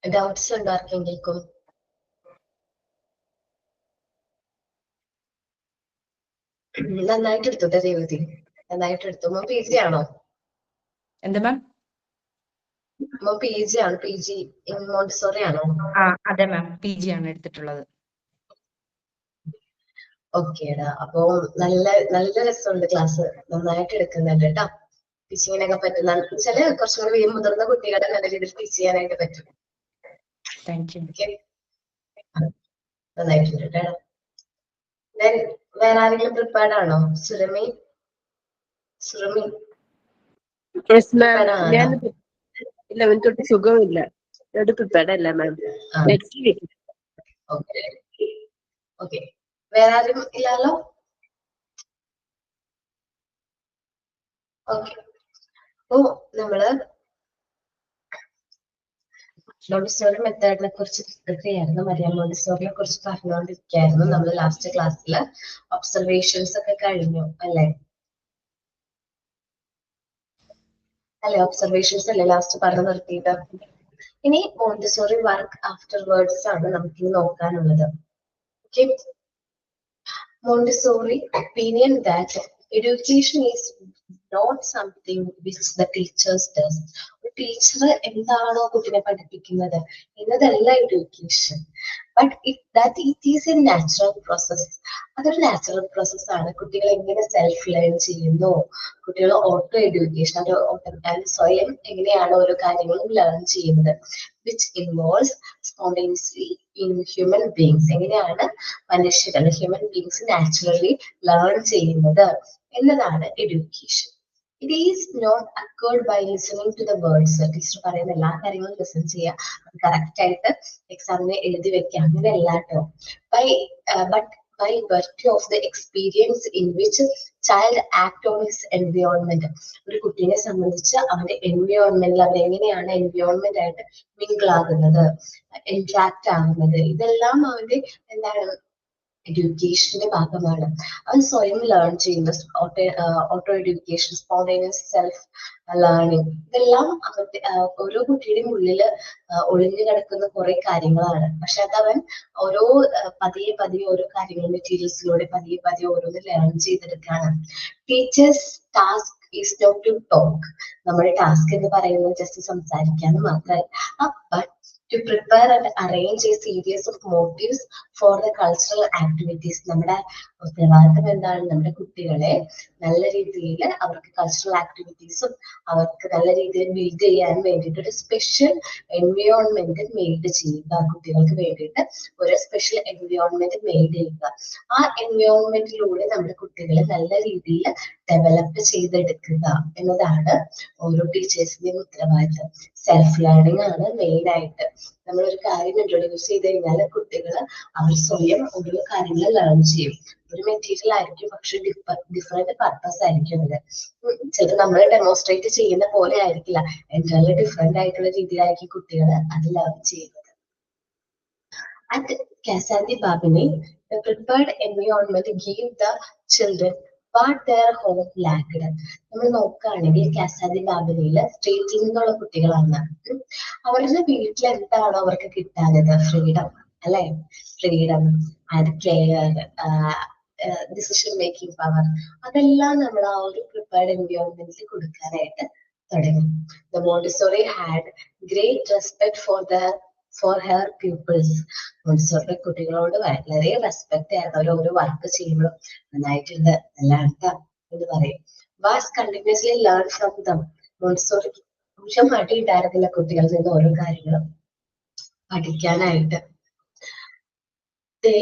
ഡൗട്ട്സ് ഉണ്ടോ ആർക്കെങ്കിലും? നന്നായിട്ട് എടുത്തോട്ടെ രേവതി, നന്നായിട്ട് എടുത്തു. മോൻ PG ആണോ? എന്താ മാം? മോൻ PG ആണ്, PG മോണ്ടിസോറി ആണോ? അതെ മാം, PG ആണ് എടുത്തിട്ടുള്ളത്. ഓക്കേടാ, അപ്പൊ നല്ല നല്ല രസമുണ്ട് ക്ലാസ്, നന്നായിട്ട് എടുക്കുന്നുണ്ട് കേട്ടോ. ടീച്ചിങ്ങിനൊക്കെ പറ്റുന്ന ചില കുറച്ചും കൂടി മുതിർന്ന കുട്ടികളെ നല്ല രീതിയിൽ ടീച്ച് ചെയ്യാനായിട്ട് പറ്റും. Thank you. നന്നായിട്ടുണ്ട് കേട്ടോ. വേറെ ആരെങ്കിലും പ്രിപ്പയർഡ് ആണോ? സുരമി ഞാൻ ഇല്ല, എനിക്കൊട്ട് സുഖമില്ല, പ്രിപ്പയർഡ് അല്ല മാം. Next week. ഓക്കെ, വേറെ ആരും ഇല്ലല്ലോ? ഓക്കെ, അപ്പൊ നമ്മള് മോണ്ടിസോറി മെത്തേഡിനെ കുറിച്ച് ഡിസ്കസ് മരിയ മോണ്ടിസോറിനെ കുറിച്ച് പറഞ്ഞുകൊണ്ടിരിക്കുകയായിരുന്നു. നമ്മൾ ലാസ്റ്റ് ക്ലാസ്സിൽ ഒബ്സർവേഷൻസ് ഒക്കെ കഴിഞ്ഞു അല്ലേ? ഒബ്സർവേഷൻസ് അല്ലേ ലാസ്റ്റ് പറഞ്ഞു നിർത്തിയിട്ട്. ഇനി മോണ്ടിസോറി വർക്ക് ആഫ്റ്റർ വേർഡ്സ് ആണ് നമുക്ക് നോക്കാനുള്ളത്. Okay, Montessori opinion that education is not something which the teachers does. Teacher എന്താണോ കുട്ടിനെ പഠിപ്പിക്കുന്നത് എന്നതല്ല education, but it is A natural process. അതൊരു നാച്ചുറൽ പ്രോസസ് ആണ്. കുട്ടികൾ എങ്ങനെ സെൽഫ് ലേൺ ചെയ്യുന്നു, കുട്ടികൾ ഓട്ടോ എഡ്യൂക്കേഷൻ, സ്വയം എങ്ങനെയാണ് ഓരോ കാര്യങ്ങളും ലേൺ ചെയ്യുന്നത്, which involves spontaneously in human beings. എങ്ങനെയാണ് മനുഷ്യർ ഹ്യൂമൻ ബീങ്സ് നാച്ചുറലി ലേൺ ചെയ്യുന്നത് എന്നതാണ് education. It is not occurred by listening to the words. Teacher പറയുന്ന എല്ലാ കാര്യങ്ങളും ലിസൺ ചെയ്യുക, അത് കറക്റ്റ് ആയിട്ട് എക്സാമിന് എഴുതി വെക്കുക, അങ്ങനെയല്ല കേട്ടോ. But by virtue of the experience in which child act on his environment. ഒരു കുട്ടീനെ സംബന്ധിച്ച് അവന്റെ എൻവയോൺമെന്റിൽ അവർ എങ്ങനെയാണ് എൻവയോൺമെന്റ് ആയിട്ട് മിങ്കിൾ ആകുന്നത്, ഇന്ററാക്ട് ആകുന്നത്, ഇതെല്ലാം അവന്റെ എന്താണ് എഡ്യൂക്കേഷന്റെ ഭാഗമാണ്. അവൻ സ്വയം ലേൺ ചെയ്യുന്ന auto education, spontaneous self learning, ഇതെല്ലാം അവന്റെ ഓരോ കുട്ടിയുടെയും ഉള്ളില് ഒളിഞ്ഞു കിടക്കുന്ന കുറെ കാര്യങ്ങളാണ്. പക്ഷെ അതവൻ ഓരോ പതിയെ ഓരോ കാര്യങ്ങൾ മെറ്റീരിയൽസിലൂടെ പതിയെ ഓരോന്ന് ലേൺ ചെയ്തെടുക്കാണ്. Teachers task is not to talk. നമ്മുടെ ടാസ്ക് എന്ന് പറയുന്നത് ജസ്റ്റ് സംസാരിക്കാന്ന് മാത്രമല്ല, but to prepare and arrange a series of motives for the cultural activities. നമ്മുടെ ഉത്തരവാദിത്തം എന്താണ്? നമ്മുടെ കുട്ടികളെ നല്ല രീതിയിൽ അവർക്ക് കൾച്ചറൽ ആക്ടിവിറ്റീസും അവർക്ക് നല്ല രീതിയിൽ ബിൽഡ് ചെയ്യാൻ വേണ്ടിയിട്ട് ഒരു സ്പെഷ്യൽ എൻവയോൺമെന്റ് മെയ്ഡ് ചെയ്യുക. കുട്ടികൾക്ക് വേണ്ടിയിട്ട് ഒരു സ്പെഷ്യൽ എൻവയോൺമെന്റ് മെയ്ഡ് ചെയ്യുക. ആ എൻവയോൺമെന്റിലൂടെ നമ്മുടെ കുട്ടികളെ നല്ല രീതിയിൽ ഡെവലപ്പ് ചെയ്തെടുക്കുക എന്നതാണ് ഓരോ ടീച്ചേഴ്സിന്റെയും ഉത്തരവാദിത്തം. സെൽഫ് ലേണിംഗ് ആണ് മെയിൻ ആയിട്ട്. നമ്മളൊരു കാര്യം ഇൻട്രൊഡ്യൂസ് ചെയ്ത് കഴിഞ്ഞാൽ കുട്ടികൾ അവർ സ്വയം ഓരോ കാര്യങ്ങൾ ലേൺ ചെയ്യും. ഒരു മെറ്റീരിയൽ ആയിരിക്കും, പക്ഷെ ഡിഫറെന്റ് പർപ്പസ് ആയിരിക്കും അത്. ചിലപ്പോൾ നമ്മൾ ഡെമോൺസ്ട്രേറ്റ് ചെയ്യുന്ന പോലെ ആയിരിക്കില്ല, എൻറ്റയർലി ഡിഫറെന്റ് ആയിട്ടുള്ള രീതിയിലായിരിക്കും കുട്ടികൾ അത് ലേൺ ചെയ്യുന്നത്. At Kasandi Babini, the prepared environment gave the children what their home lacked. നമ്മൾ നോക്കുകയാണെങ്കിൽ കാസാദി ബാബലിയില് സ്ട്രീറ്റിൽ നിന്നുള്ള കുട്ടികളാണ്. അവരുടെ വീട്ടിൽ എന്താണോ അവർക്ക് കിട്ടാത്തത്, ഫ്രീഡം അല്ലെ, freedom and care, decision making power, അതെല്ലാം നമ്മൾ ആ ഒരു പ്രിപ്പയർഡ് എൻവയോൺമെന്റിൽ കൊടുക്കാനായിട്ട് തുടങ്ങി. The Montessori had great respect for her pupils. Montessori കുട്ടികളോട് വളരെ റെസ്പെക്ട് ആയിരുന്നു. അവർ ഓരോ വർക്ക് ചെയ്യുമ്പോഴും നന്നായിട്ടുണ്ട്, നല്ലതാ എന്ന് പറയും. Was continuously learn from them. Montessori നിമിഷം മടി ഉണ്ടായിരുന്നില്ല കുട്ടികളിൽ നിന്ന് ഓരോ കാര്യങ്ങളും പഠിക്കാനായിട്ട്. They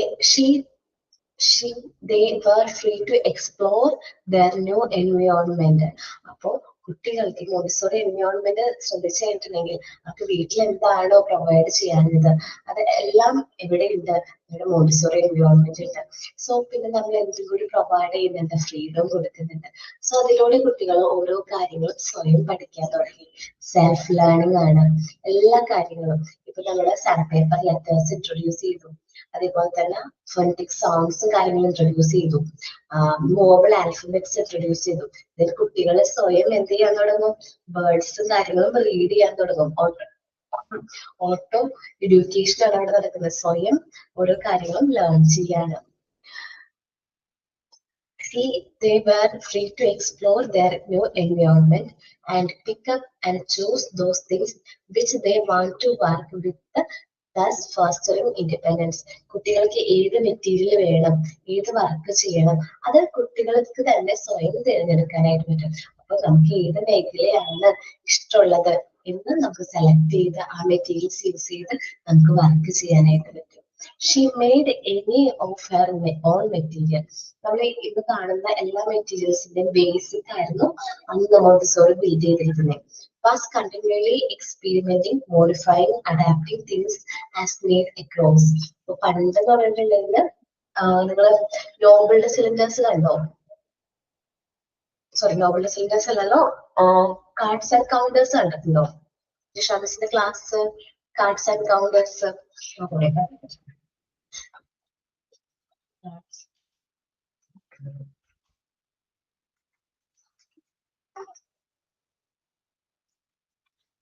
were free to explore their new environment. അപ്പോ കുട്ടികൾക്ക് മോണ്ടിസോറി എൻവയോൺമെന്റ് ശ്രദ്ധിച്ചു കഴിഞ്ഞിട്ടുണ്ടെങ്കിൽ അവർക്ക് വീട്ടിൽ എന്താണോ പ്രൊവൈഡ് ചെയ്യാനുള്ളത് അത് എല്ലാം എവിടെയുണ്ട്, ഇവിടെ മോണ്ടിസോറി എൻവയോൺമെന്റ് ഉണ്ട്. സോ പിന്നെ നമ്മൾ എന്തും കൂടി പ്രൊവൈഡ് ചെയ്യുന്നുണ്ട്, ഫ്രീഡം കൊടുക്കുന്നുണ്ട്. സോ അതിലൂടെ കുട്ടികൾ ഓരോ കാര്യങ്ങളും സ്വയം പഠിക്കാൻ തുടങ്ങി. സെൽഫ് ലേണിംഗ് ആണ് എല്ലാ കാര്യങ്ങളും. ഇപ്പൊ നമ്മള് സാൻഡ് പേപ്പർ ലെറ്റേഴ്സ് ഇൻട്രൊഡ്യൂസ് ചെയ്തു, അതേപോലെ തന്നെ ഫോണറ്റിക് സോങ്സും കാര്യങ്ങളും ഇൻട്രൊഡ്യൂസ് ചെയ്തു, മൂവബിൾ ആൽഫബറ്റ്സ് ഇൻട്രൊഡ്യൂസ് ചെയ്തു. ഇതിൽ കുട്ടികളെ സ്വയം എന്ത് ചെയ്യാൻ തുടങ്ങും, വേർഡ്സും കാര്യങ്ങളും റീഡ് ചെയ്യാൻ തുടങ്ങും. ഓട്ടോ എഡ്യൂക്കേഷൻ ആണ് അവിടെ നടക്കുന്നത്. സ്വയം ഓരോ കാര്യങ്ങളും ലേൺ ചെയ്യാണ്. They were free to explore their new environment and pick up and choose those things which they want to work with, thus fostering independence. കുട്ടികൾക്ക് ഏത് മെറ്റീരിയൽ വേണം, ഏത് വർക്ക് ചെയ്യണം, അത് കുട്ടികൾക്ക് തന്നെ സ്വയം തിരഞ്ഞെടുക്കാനായിട്ട് പറ്റും. അപ്പൊ നമുക്ക് ഏത് മേഖലയാണ് ഇഷ്ടമുള്ളത് എന്ന് നമുക്ക് സെലക്ട് ചെയ്ത് ആ മെറ്റീരിയൽസ് യൂസ് ചെയ്ത് നമുക്ക് വർക്ക് ചെയ്യാനായിട്ട് പറ്റും. She made any of her own material. നമ്മൾ ഇത് കാണുന്ന എല്ലാ മെറ്റീരിയൽസിന്റെയും ബേസിക് ആയിരുന്നു അന്ന് മോണ്ടിസോറി ബിൽഡ് ചെയ്തിരിക്കുന്നത്. Was continually experimenting, modifying, adapting things as need across. ഇപ്പൊ പണ്ട് പറഞ്ഞിട്ടുണ്ടെങ്കിൽ നിങ്ങള് നോബിളുടെ സിലിണ്ടേഴ്സ് കണ്ടോ? സോറി, നോബിളുടെ സിലിണ്ടേഴ്സ് അല്ലല്ലോ, കാർഡ്സ് ആൻഡ് കൗണ്ടേഴ്സ് കണ്ടിട്ടുണ്ടോ? ജിഷാമിസിന്റെ ക്ലാസ് കാർഡ്സ് ആൻഡ് കൗണ്ടേഴ്സ്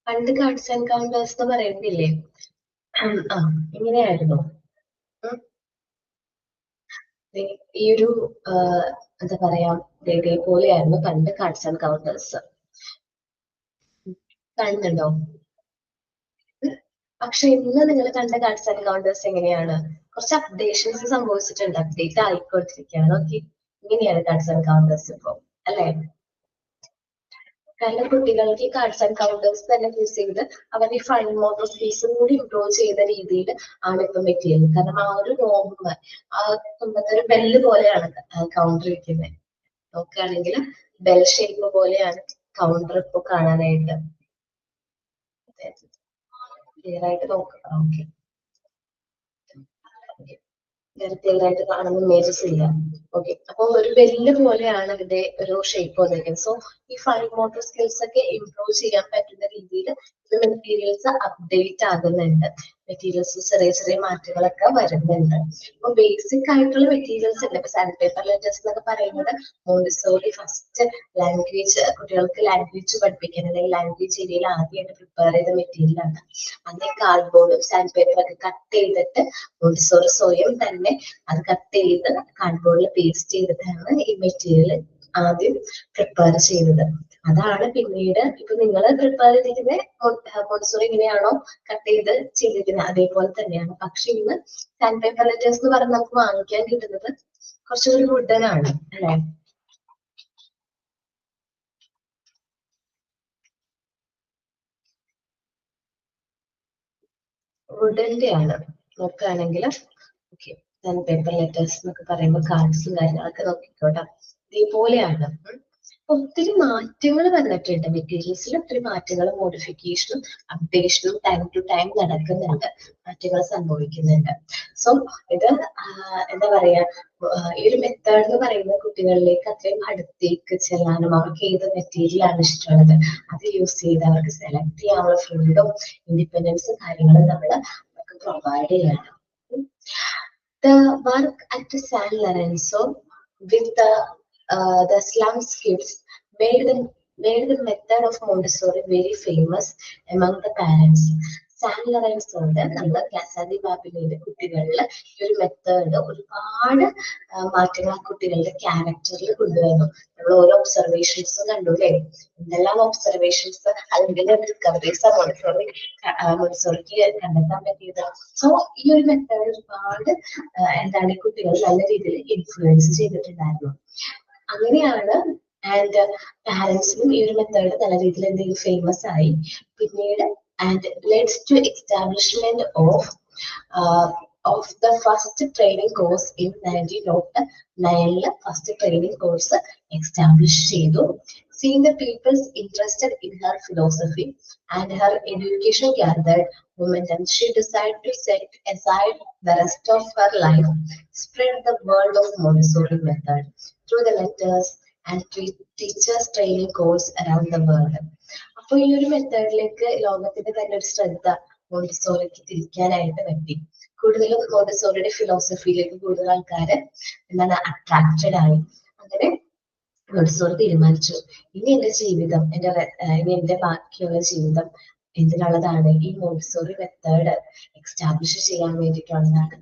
പണ്ട് കാർഡ്സ് ആൻഡ് കൗണ്ടേഴ്സ് എന്ന് പറയുന്നില്ലേ? ഇങ്ങനെയായിരുന്നു. ഈ ഒരു എന്താ പറയാ, ഇതേപോലെയായിരുന്നു പണ്ട് കാർഡ്സ് ആൻഡ് കൗണ്ടേഴ്സ്. കാണുന്നുണ്ടോ? പക്ഷെ ഇന്ന് നിങ്ങൾ കണ്ട കാർഡ്സ് ആൻഡ് കൗണ്ടേഴ്സ് എങ്ങനെയാണ്? കുറച്ച് അപ്ഡേഷൻസ് സംഭവിച്ചിട്ടുണ്ട്, അപ്ഡേറ്റ് ആയിക്കൊണ്ടിരിക്കുകയാണ്. ഓക്കെ, ഇങ്ങനെയാണ് കാർഡ്സ് ആൻഡ് കൗണ്ടേഴ്സ് ഇപ്പൊ, അല്ലെ? കാരണം കുട്ടികൾക്ക് കാർഡ്സ് ആൻഡ് കൗണ്ടേഴ്സ് തന്നെ യൂസ് ചെയ്ത് അവരുടെ ഫൈൻ മോട്ടോർ സ്കിൽസും കൂടി ഇംപ്രൂവ് ചെയ്യുന്ന രീതിയിൽ ആണ് ഇപ്പൊ മെറ്റീരിയൽ. കാരണം ആ ഒരു നോബ്, ആ ഒരു ബെല്ല് പോലെയാണ് കൗണ്ടർ ഇരിക്കുന്നത്. നോക്കുകയാണെങ്കിൽ ബെൽ ഷേപ്പ് പോലെയാണ് കൗണ്ടർ ഇപ്പൊ കാണാനായിട്ട്. ക്ലിയർ ആയിട്ട് നോക്കുക. ഓക്കെ, ക്ലിയറായിട്ട് കാണുന്ന ഇമേജസ് ഇല്ല. ഓക്കെ, അപ്പൊ ഒരു ബെല്ല് പോലെയാണ് ഇതിന്റെ ഒരു ഷേപ്പ് വന്നിരിക്കുന്നത്. സോ ഈ ഫൈൻ മോട്ടോർ സ്കിൽസ് ഒക്കെ ഇംപ്രൂവ് ചെയ്യാൻ പറ്റുന്ന രീതിയിൽ ഇത് മെറ്റീരിയൽസ് അപ്ഡേറ്റ് ആകുന്നുണ്ട്. മെറ്റീരിയൽസ് ചെറിയ ചെറിയ മാറ്റങ്ങളൊക്കെ വരുന്നുണ്ട്. അപ്പൊ ബേസിക് ആയിട്ടുള്ള മെറ്റീരിയൽസ് ഉണ്ട്. ഇപ്പൊ സാൻഡ് പേപ്പർ ലെറ്റേഴ്സ് എന്നൊക്കെ പറയുന്നത് മോണ്ടിസോറി ഫസ്റ്റ് ലാംഗ്വേജ്, കുട്ടികൾക്ക് ലാംഗ്വേജ് പഠിപ്പിക്കാൻ അല്ലെങ്കിൽ ലാംഗ്വേജ് ഏരിയയിൽ ആദ്യമായിട്ട് പ്രിപ്പയർ ചെയ്ത മെറ്റീരിയൽ ആണ്. അന്നേ കാർഡ്ബോർഡും സാൻഡ് പേപ്പറൊക്കെ കട്ട് ചെയ്തിട്ട് മോണ്ടിസോറി സ്വയം തന്നെ അത് കട്ട് ചെയ്ത് കാർഡ്ബോർഡിൽ പേസ്റ്റ് ചെയ്തിട്ടാണ് ഈ മെറ്റീരിയൽ ആദ്യം പ്രിപ്പയർ ചെയ്തത്. അതാണ് പിന്നീട് ഇപ്പൊ നിങ്ങൾ പ്രിപ്പയർ ചെയ്തിരിക്കുന്ന മോണ്ടിസോറി എങ്ങനെയാണോ കട്ട് ചെയ്ത് ചെയ്തിരിക്കുന്നത് അതേപോലെ തന്നെയാണ്. പക്ഷെ ഇന്ന് സാൻഡ് പേപ്പർ ലെറ്റേഴ്സ് എന്ന് പറഞ്ഞ് നമുക്ക് വാങ്ങിക്കാൻ കിട്ടുന്നത് കുറച്ചുകൂടി വുഡൻ ആണ്, അല്ലെ? വുഡന്റെ ആണ് നോക്കുകയാണെങ്കിൽ. ഓക്കെ, സാൻഡ് പേപ്പർ ലെറ്റേഴ്സ് എന്നൊക്കെ പറയുമ്പോൾ കാർഡ്സും കാര്യങ്ങളൊക്കെ നോക്കിക്കോട്ടെ, ഇതേപോലെയാണ്. ഒത്തിരി മാറ്റങ്ങൾ വന്നിട്ടുണ്ട് മെറ്റീരിയൽസിൽ. ഒത്തിരി മാറ്റങ്ങളും മോഡിഫിക്കേഷനും അപ്ഡേഷനും ടൈം ടു ടൈം നടക്കുന്നുണ്ട്, മാറ്റങ്ങൾ സംഭവിക്കുന്നുണ്ട്. സോ ഇത് എന്താ പറയാ, ഈ ഒരു മെത്തേഡ് എന്ന് പറയുന്നത് കുട്ടികളിലേക്ക് അത്രയും അടുത്തേക്ക് ചെല്ലാനും അവർക്ക് ഏത് മെറ്റീരിയൽ ആണ് ഇഷ്ടമുള്ളത് അത് യൂസ് ചെയ്ത് അവർക്ക് സെലക്ട് ചെയ്യാനുള്ള ഫ്രീഡം, ഇൻഡിപെൻഡൻസും കാര്യങ്ങളും നമ്മൾ അവർക്ക് പ്രൊവൈഡ് ചെയ്യണം. The work at San Lorenzo with the the slum kids made the method of Montessori very famous among the parents. San Lorenzo ഉണ്ട് നമ്മുടെ കാസാദി ബാബിലയുടെ കുട്ടികളിൽ ഈ ഒരു മെത്തേഡ് ഒരുപാട് മാറ്റങ്ങൾ ആ കുട്ടികളുടെ ക്യാരക്ടറിൽ കൊണ്ടുവന്നു. നമ്മൾ ഓരോ ഒബ്സർവേഷൻസും കണ്ടു അല്ലേ? എന്തെല്ലാം ഒബ്സർവേഷൻസ് അല്ലെങ്കിൽ ഡിസ്കവറീസ് മോണ്ടിസോറിക്ക് കണ്ടെത്താൻ പറ്റിയത്. സോ ഈ ഒരു മെത്തേഡ് ഒരുപാട് എന്താണ് ഈ കുട്ടികൾ നല്ല രീതിയിൽ ഇൻഫ്ലുവൻസ് ചെയ്തിട്ടുണ്ടായിരുന്നു. അങ്ങനെയാണ് ആൻഡ് പാരന്റ്സിനും ഈ ഒരു മെത്തേഡ് നല്ല രീതിയിൽ എന്തെങ്കിലും ഫേമസ് ആയി. പിന്നീട് and leads to establishment of the first training course in 1909 first training course established ചെയ്തു. Seeing the people's interested in her philosophy and her education gathered momentum, she decided to set aside the rest of her life, spread the word of Montessori method through the letters and teachers training course around the world. അപ്പൊ ഈ ഒരു മെത്തേഡിലേക്ക് ലോകത്തിന്റെ തന്നെ ഒരു ശ്രദ്ധ മോണ്ടിസോറിക്ക് തിരിക്കാനായിട്ട് പറ്റി. കൂടുതലും മോണ്ടിസോറിയുടെ ഫിലോസഫിയിലേക്ക് കൂടുതൽ ആൾക്കാര് എന്താണ് അട്രാക്റ്റഡ് ആയി. അങ്ങനെ മോണ്ടിസോറി തീരുമാനിച്ചു, ഇനി എന്റെ ജീവിതം ഇനി എന്റെ ബാക്കിയുള്ള ജീവിതം എന്തിനുള്ളതാണ്? ഈ മോണ്ടിസോറി മെത്തേഡ് എക്സ്റ്റാബ്ലിഷ് ചെയ്യാൻ വേണ്ടിയിട്ടുള്ളതാണ്.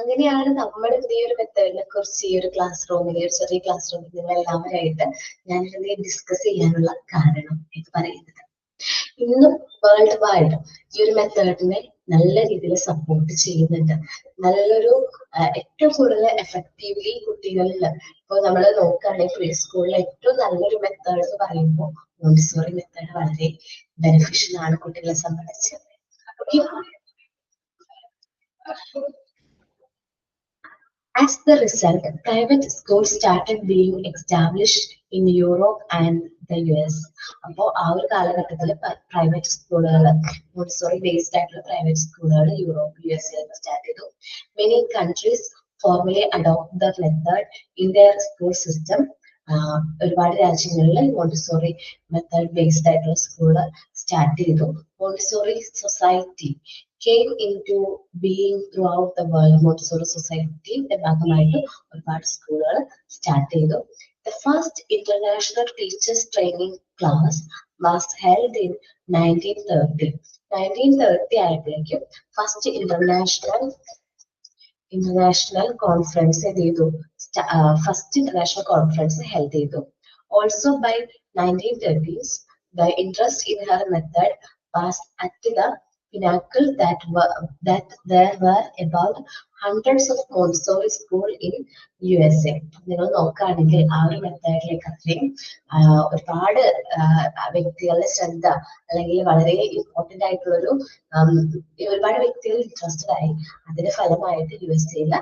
അങ്ങനെയാണ് നമ്മൾ ഈ ഒരു മെത്തേഡിനെ കുറിച്ച് ഈ ഒരു ക്ലാസ് റൂമിൽ, ഒരു ചെറിയ ക്ലാസ് റൂമിൽ നിങ്ങൾ എല്ലാവരായിട്ട് ഞാനിത് ഡിസ്കസ് ചെയ്യാനുള്ള കാരണം എന്ന് പറയുന്നത്. ഇന്നും വേൾഡ് വൈഡ് ഈ ഒരു മെത്തേഡിനെ നല്ല രീതിയിൽ സപ്പോർട്ട് ചെയ്യുന്നുണ്ട്. നല്ലൊരു ഏറ്റവും കൂടുതൽ എഫക്റ്റീവ്ലി കുട്ടികളിൽ ഇപ്പൊ നമ്മൾ നോക്കുകയാണെങ്കിൽ പ്രീ സ്കൂളിൽ ഏറ്റവും നല്ലൊരു മെത്തേഡ് എന്ന് പറയുമ്പോൾ മോണ്ടിസോറി മെത്തേഡ് വളരെ ബെനിഫിഷ്യൽ ആണ് കുട്ടികളെ സംബന്ധിച്ച്. As the result, private schools started being established in Europe and the US. അപ്പോൾ ആ ഒരു കാലഘട്ടത്തിൽ പ്രൈവറ്റ് സ്കൂളുകൾ, മോണ്ടിസോറി ബേസ്ഡ് ആയിട്ടുള്ള പ്രൈവറ്റ് സ്കൂളുകൾ യൂറോപ്പ്, US സ്റ്റാർട്ട് ചെയ്തു. Many countries formally adopt the method in their school system. ഒരുപാട് രാജ്യങ്ങളിൽ മോണ്ടിസോറി മെത്തേഡ് ബേസ്ഡ് ആയിട്ടുള്ള സ്കൂള് സ്റ്റാർട്ട് ചെയ്തു. Montessori society came into being throughout the world. Montessori സൊസൈറ്റിയുടെ ഭാഗമായിട്ട് ഒരുപാട് സ്കൂളുകൾ സ്റ്റാർട്ട് ചെയ്തു. The first international teachers training class was held in 1930. 1930 ആയപ്പോഴേക്കും ഫസ്റ്റ് ഇന്റർനാഷണൽ കോൺഫറൻസ് ചെയ്തു. ഫസ്റ്റ് ഇന്റർനാഷണൽ കോൺഫറൻസ് ഹെൽഡ് ചെയ്തു. Also by 1930s, the interest in her method was at the pinnacle that there were about hundreds of Montessori schools in USA. നിങ്ങൾ നോക്കുകയാണെങ്കിൽ ആ ഒരു മെത്തേഡിലേക്ക് അത്രയും ഒരുപാട് വ്യക്തികളുടെ ശ്രദ്ധ അല്ലെങ്കിൽ വളരെ ഇമ്പോർട്ടന്റ് ആയിട്ടുള്ളൊരു ഒരുപാട് വ്യക്തികൾ ഇൻട്രസ്റ്റഡ് ആയി. അതിന്റെ ഫലമായിട്ട് USA-യിലെ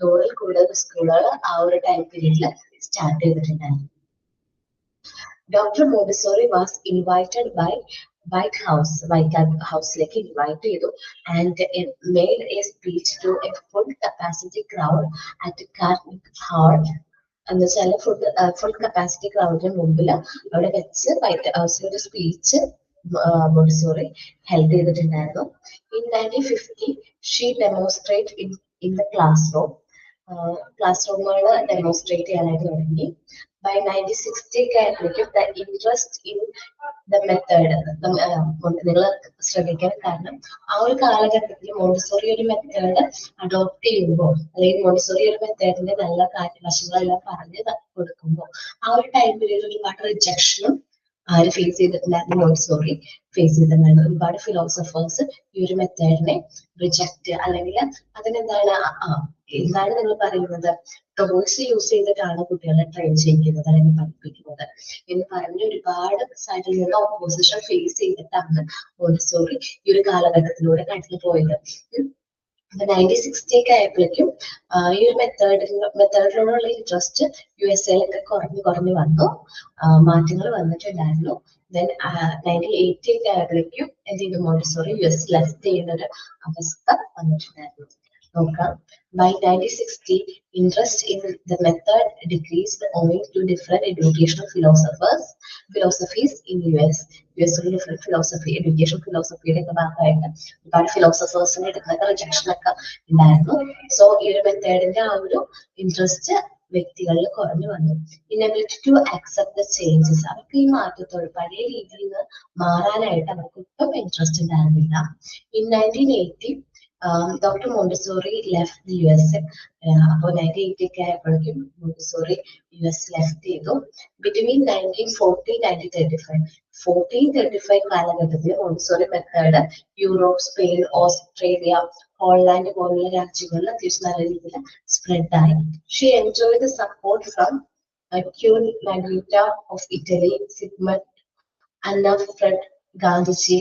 100-ൽ കൂടുതൽ സ്കൂളുകൾ ആ ഒരു ടൈം പീരീഡിൽ സ്റ്റാർട്ട് ചെയ്തിട്ടുണ്ടായിരുന്നു. Dr. Montessori was invited by White House-ലേക്ക് ഇൻവൈറ്റ് ചെയ്തു and made a speech to a full capacity crowd at Carnegie Hall. എന്ന് വെച്ചാൽ ഫുൾ കപ്പാസിറ്റി ക്രൗഡിന് മുമ്പിൽ അവിടെ വെച്ച് വൈറ്റ് ഹൗസിൽ ഒരു സ്പീച്ച് മോണ്ടിസോറി ഹെൽഡ് ചെയ്തിട്ടുണ്ടായിരുന്നു. In 1950 she demonstrated in the classroom. Class റൂമുകൾ ഡെമോൺസ്ട്രേറ്റ് ചെയ്യാനായിട്ട് തുടങ്ങി. By 1960 ആയപ്പോഴേക്കും the interest in the method, നിങ്ങൾ ശ്രദ്ധിക്കാൻ കാരണം ആ ഒരു കാലഘട്ടത്തിൽ മോണ്ടിസോറി ഒരു മെത്തേഡ് അഡോപ്റ്റ് ചെയ്യുമ്പോൾ അല്ലെങ്കിൽ മോണ്ടിസോറി ഒരു മെത്തേഡിന്റെ നല്ല വശങ്ങളെല്ലാം പറഞ്ഞു കൊടുക്കുമ്പോൾ ആ ഒരു ടൈം പീരീഡ് ഒരുപാട് റിജക്ഷനും ആര് ഫേസ് ചെയ്തിട്ടുണ്ടായിരുന്നു? മോണ്ടിസോറി ഫേസ് ചെയ്തിട്ടുണ്ടായിരുന്നു. ഒരുപാട് ഫിലോസഫേഴ്സ് ഈ ഒരു മെത്തേഡിനെ റിജക്ട് അല്ലെങ്കിൽ അതിനെന്താണ് എന്താണ് നിങ്ങൾ പറയുന്നത്, ടോയ്സ് യൂസ് ചെയ്തിട്ടാണ് കുട്ടികളെ ട്രെയിൻ ചെയ്യിക്കുന്നത് അല്ലെങ്കിൽ പഠിപ്പിക്കുന്നത് എന്ന് പറഞ്ഞ് ഒരുപാട് സൈഡിൽ നിന്ന് ഓപ്പോസിഷൻ ഫേസ് ചെയ്തിട്ടാണ് മോണ്ടിസോറി ഈ ഒരു കാലഘട്ടത്തിലൂടെ കടന്നു പോയത്. 1960 ആയപ്പോഴേക്കും ഈ ഒരു മെത്തേഡിനോടുള്ള ഇൻട്രസ്റ്റ് USA-ലൊക്കെ കുറഞ്ഞു വന്നു, മാറ്റങ്ങൾ വന്നിട്ടുണ്ടായിരുന്നു. Then 1980 ആയപ്പോഴേക്കും എന്ത് ചെയ്തു? മോണ്ടിസോറി US ലെഫ്റ്റ് ചെയ്യുന്ന ഒരു അവസ്ഥ വന്നിട്ടുണ്ടായിരുന്നു. നോക്കാം. By 1960, interest in the method decreased owing to different educational philosophies in US. US-ൽ ഡിഫറെന്റ് ഫിലോസഫി, എഡ്യൂക്കേഷൻ ഫിലോസഫിയുടെ ഒക്കെ ഭാഗമായിട്ട് ഒരുപാട് ഫിലോസഫേഴ്സിനെ എടുക്കുന്ന റിജക്ഷൻ ഒക്കെ ഉണ്ടായിരുന്നു. സോ ഈ ഒരു മെത്തേഡിന്റെ ആ ഒരു ഇൻട്രസ്റ്റ് വ്യക്തികളിൽ കുറഞ്ഞു വന്നു. Inability to accept the changes, അവർക്ക് ഈ മാറ്റത്തോട് പഴയ രീതിയിൽ നിന്ന് മാറാനായിട്ട് അവർക്ക് ഒട്ടും ഇൻട്രസ്റ്റ് ഉണ്ടായിരുന്നില്ല. In 1980 doctor Montessori left the US. അപ്പോൾ 1980 ഒക്കെ ആയപ്പോഴേക്കും മോണ്ടിസോറി US ലെഫ്റ്റ് ചെയ്തു. ബിറ്റ്വീൻ 1940 1435 കാലഘട്ടത്തിൽ Montessori method Europe, Spain, Australia, Holland പോലുള്ള രാജ്യങ്ങളിൽ അത്യാവശ്യം നല്ല രീതിയിൽ സ്പ്രെഡ് ആയി. She enjoy the support from queen Margherita of Italy, Sigmund, Anna Freud, Gandhiji,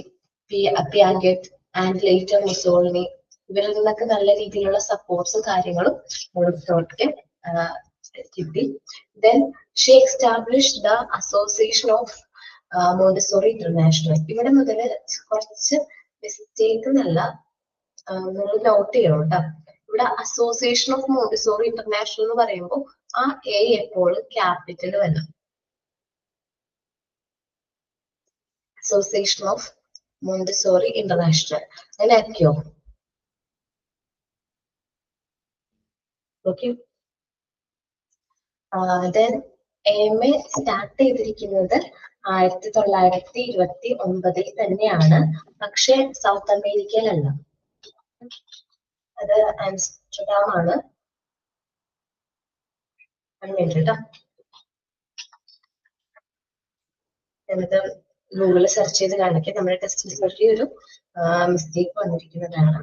Piaget and later Mussolini, ഇവരിൽ നിന്നൊക്കെ നല്ല രീതിയിലുള്ള സപ്പോർട്ട്സും കാര്യങ്ങളും മോണ്ടിസോറിക്ക് കിട്ടി. Then she established the Association of Montessori International. ഇവിടെ മുതൽ കുറച്ച് മിസ്റ്റേക്ക് എന്നല്ല നിങ്ങൾ നോട്ട് ചെയ്യണം കേട്ടോ. ഇവിടെ അസോസിയേഷൻ ഓഫ് മോണ്ടിസോറി ഇന്റർനാഷണൽ എന്ന് പറയുമ്പോൾ ആ എ എപ്പോഴും ക്യാപിറ്റൽ വരണം. അസോസിയേഷൻ ഓഫ് മോണ്ടിസോറി ഇന്റർനാഷണൽ അങ്ങനെ ആക്കിയോ? ഓക്കെ. ദെൻ AMA സ്റ്റാർട്ട് ചെയ്തിരിക്കുന്നത് 1929 തന്നെയാണ്, പക്ഷെ സൗത്ത് അമേരിക്കയിലല്ല, അത് ആംസ്റ്റർഡാം ആണ്. കേട്ടോ, എന്നിട്ട് ഗൂഗിളിൽ സെർച്ച് ചെയ്ത് കാണിക്കാം. നമ്മുടെ ടെസ്റ്റിൽ ഒരു മിസ്റ്റേക്ക് വന്നിരിക്കുന്നതാണ്.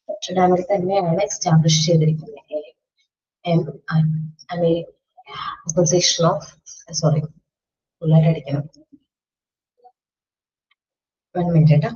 ആംസ്റ്റർഡാമിൽ തന്നെയാണ് എസ്റ്റാബ്ലിഷ് ചെയ്തിരിക്കുന്നത്. അസോസിയേഷൻ ഓഫ് സോറി അടിക്കണം. 1 മിനിറ്റ് കേട്ടോ.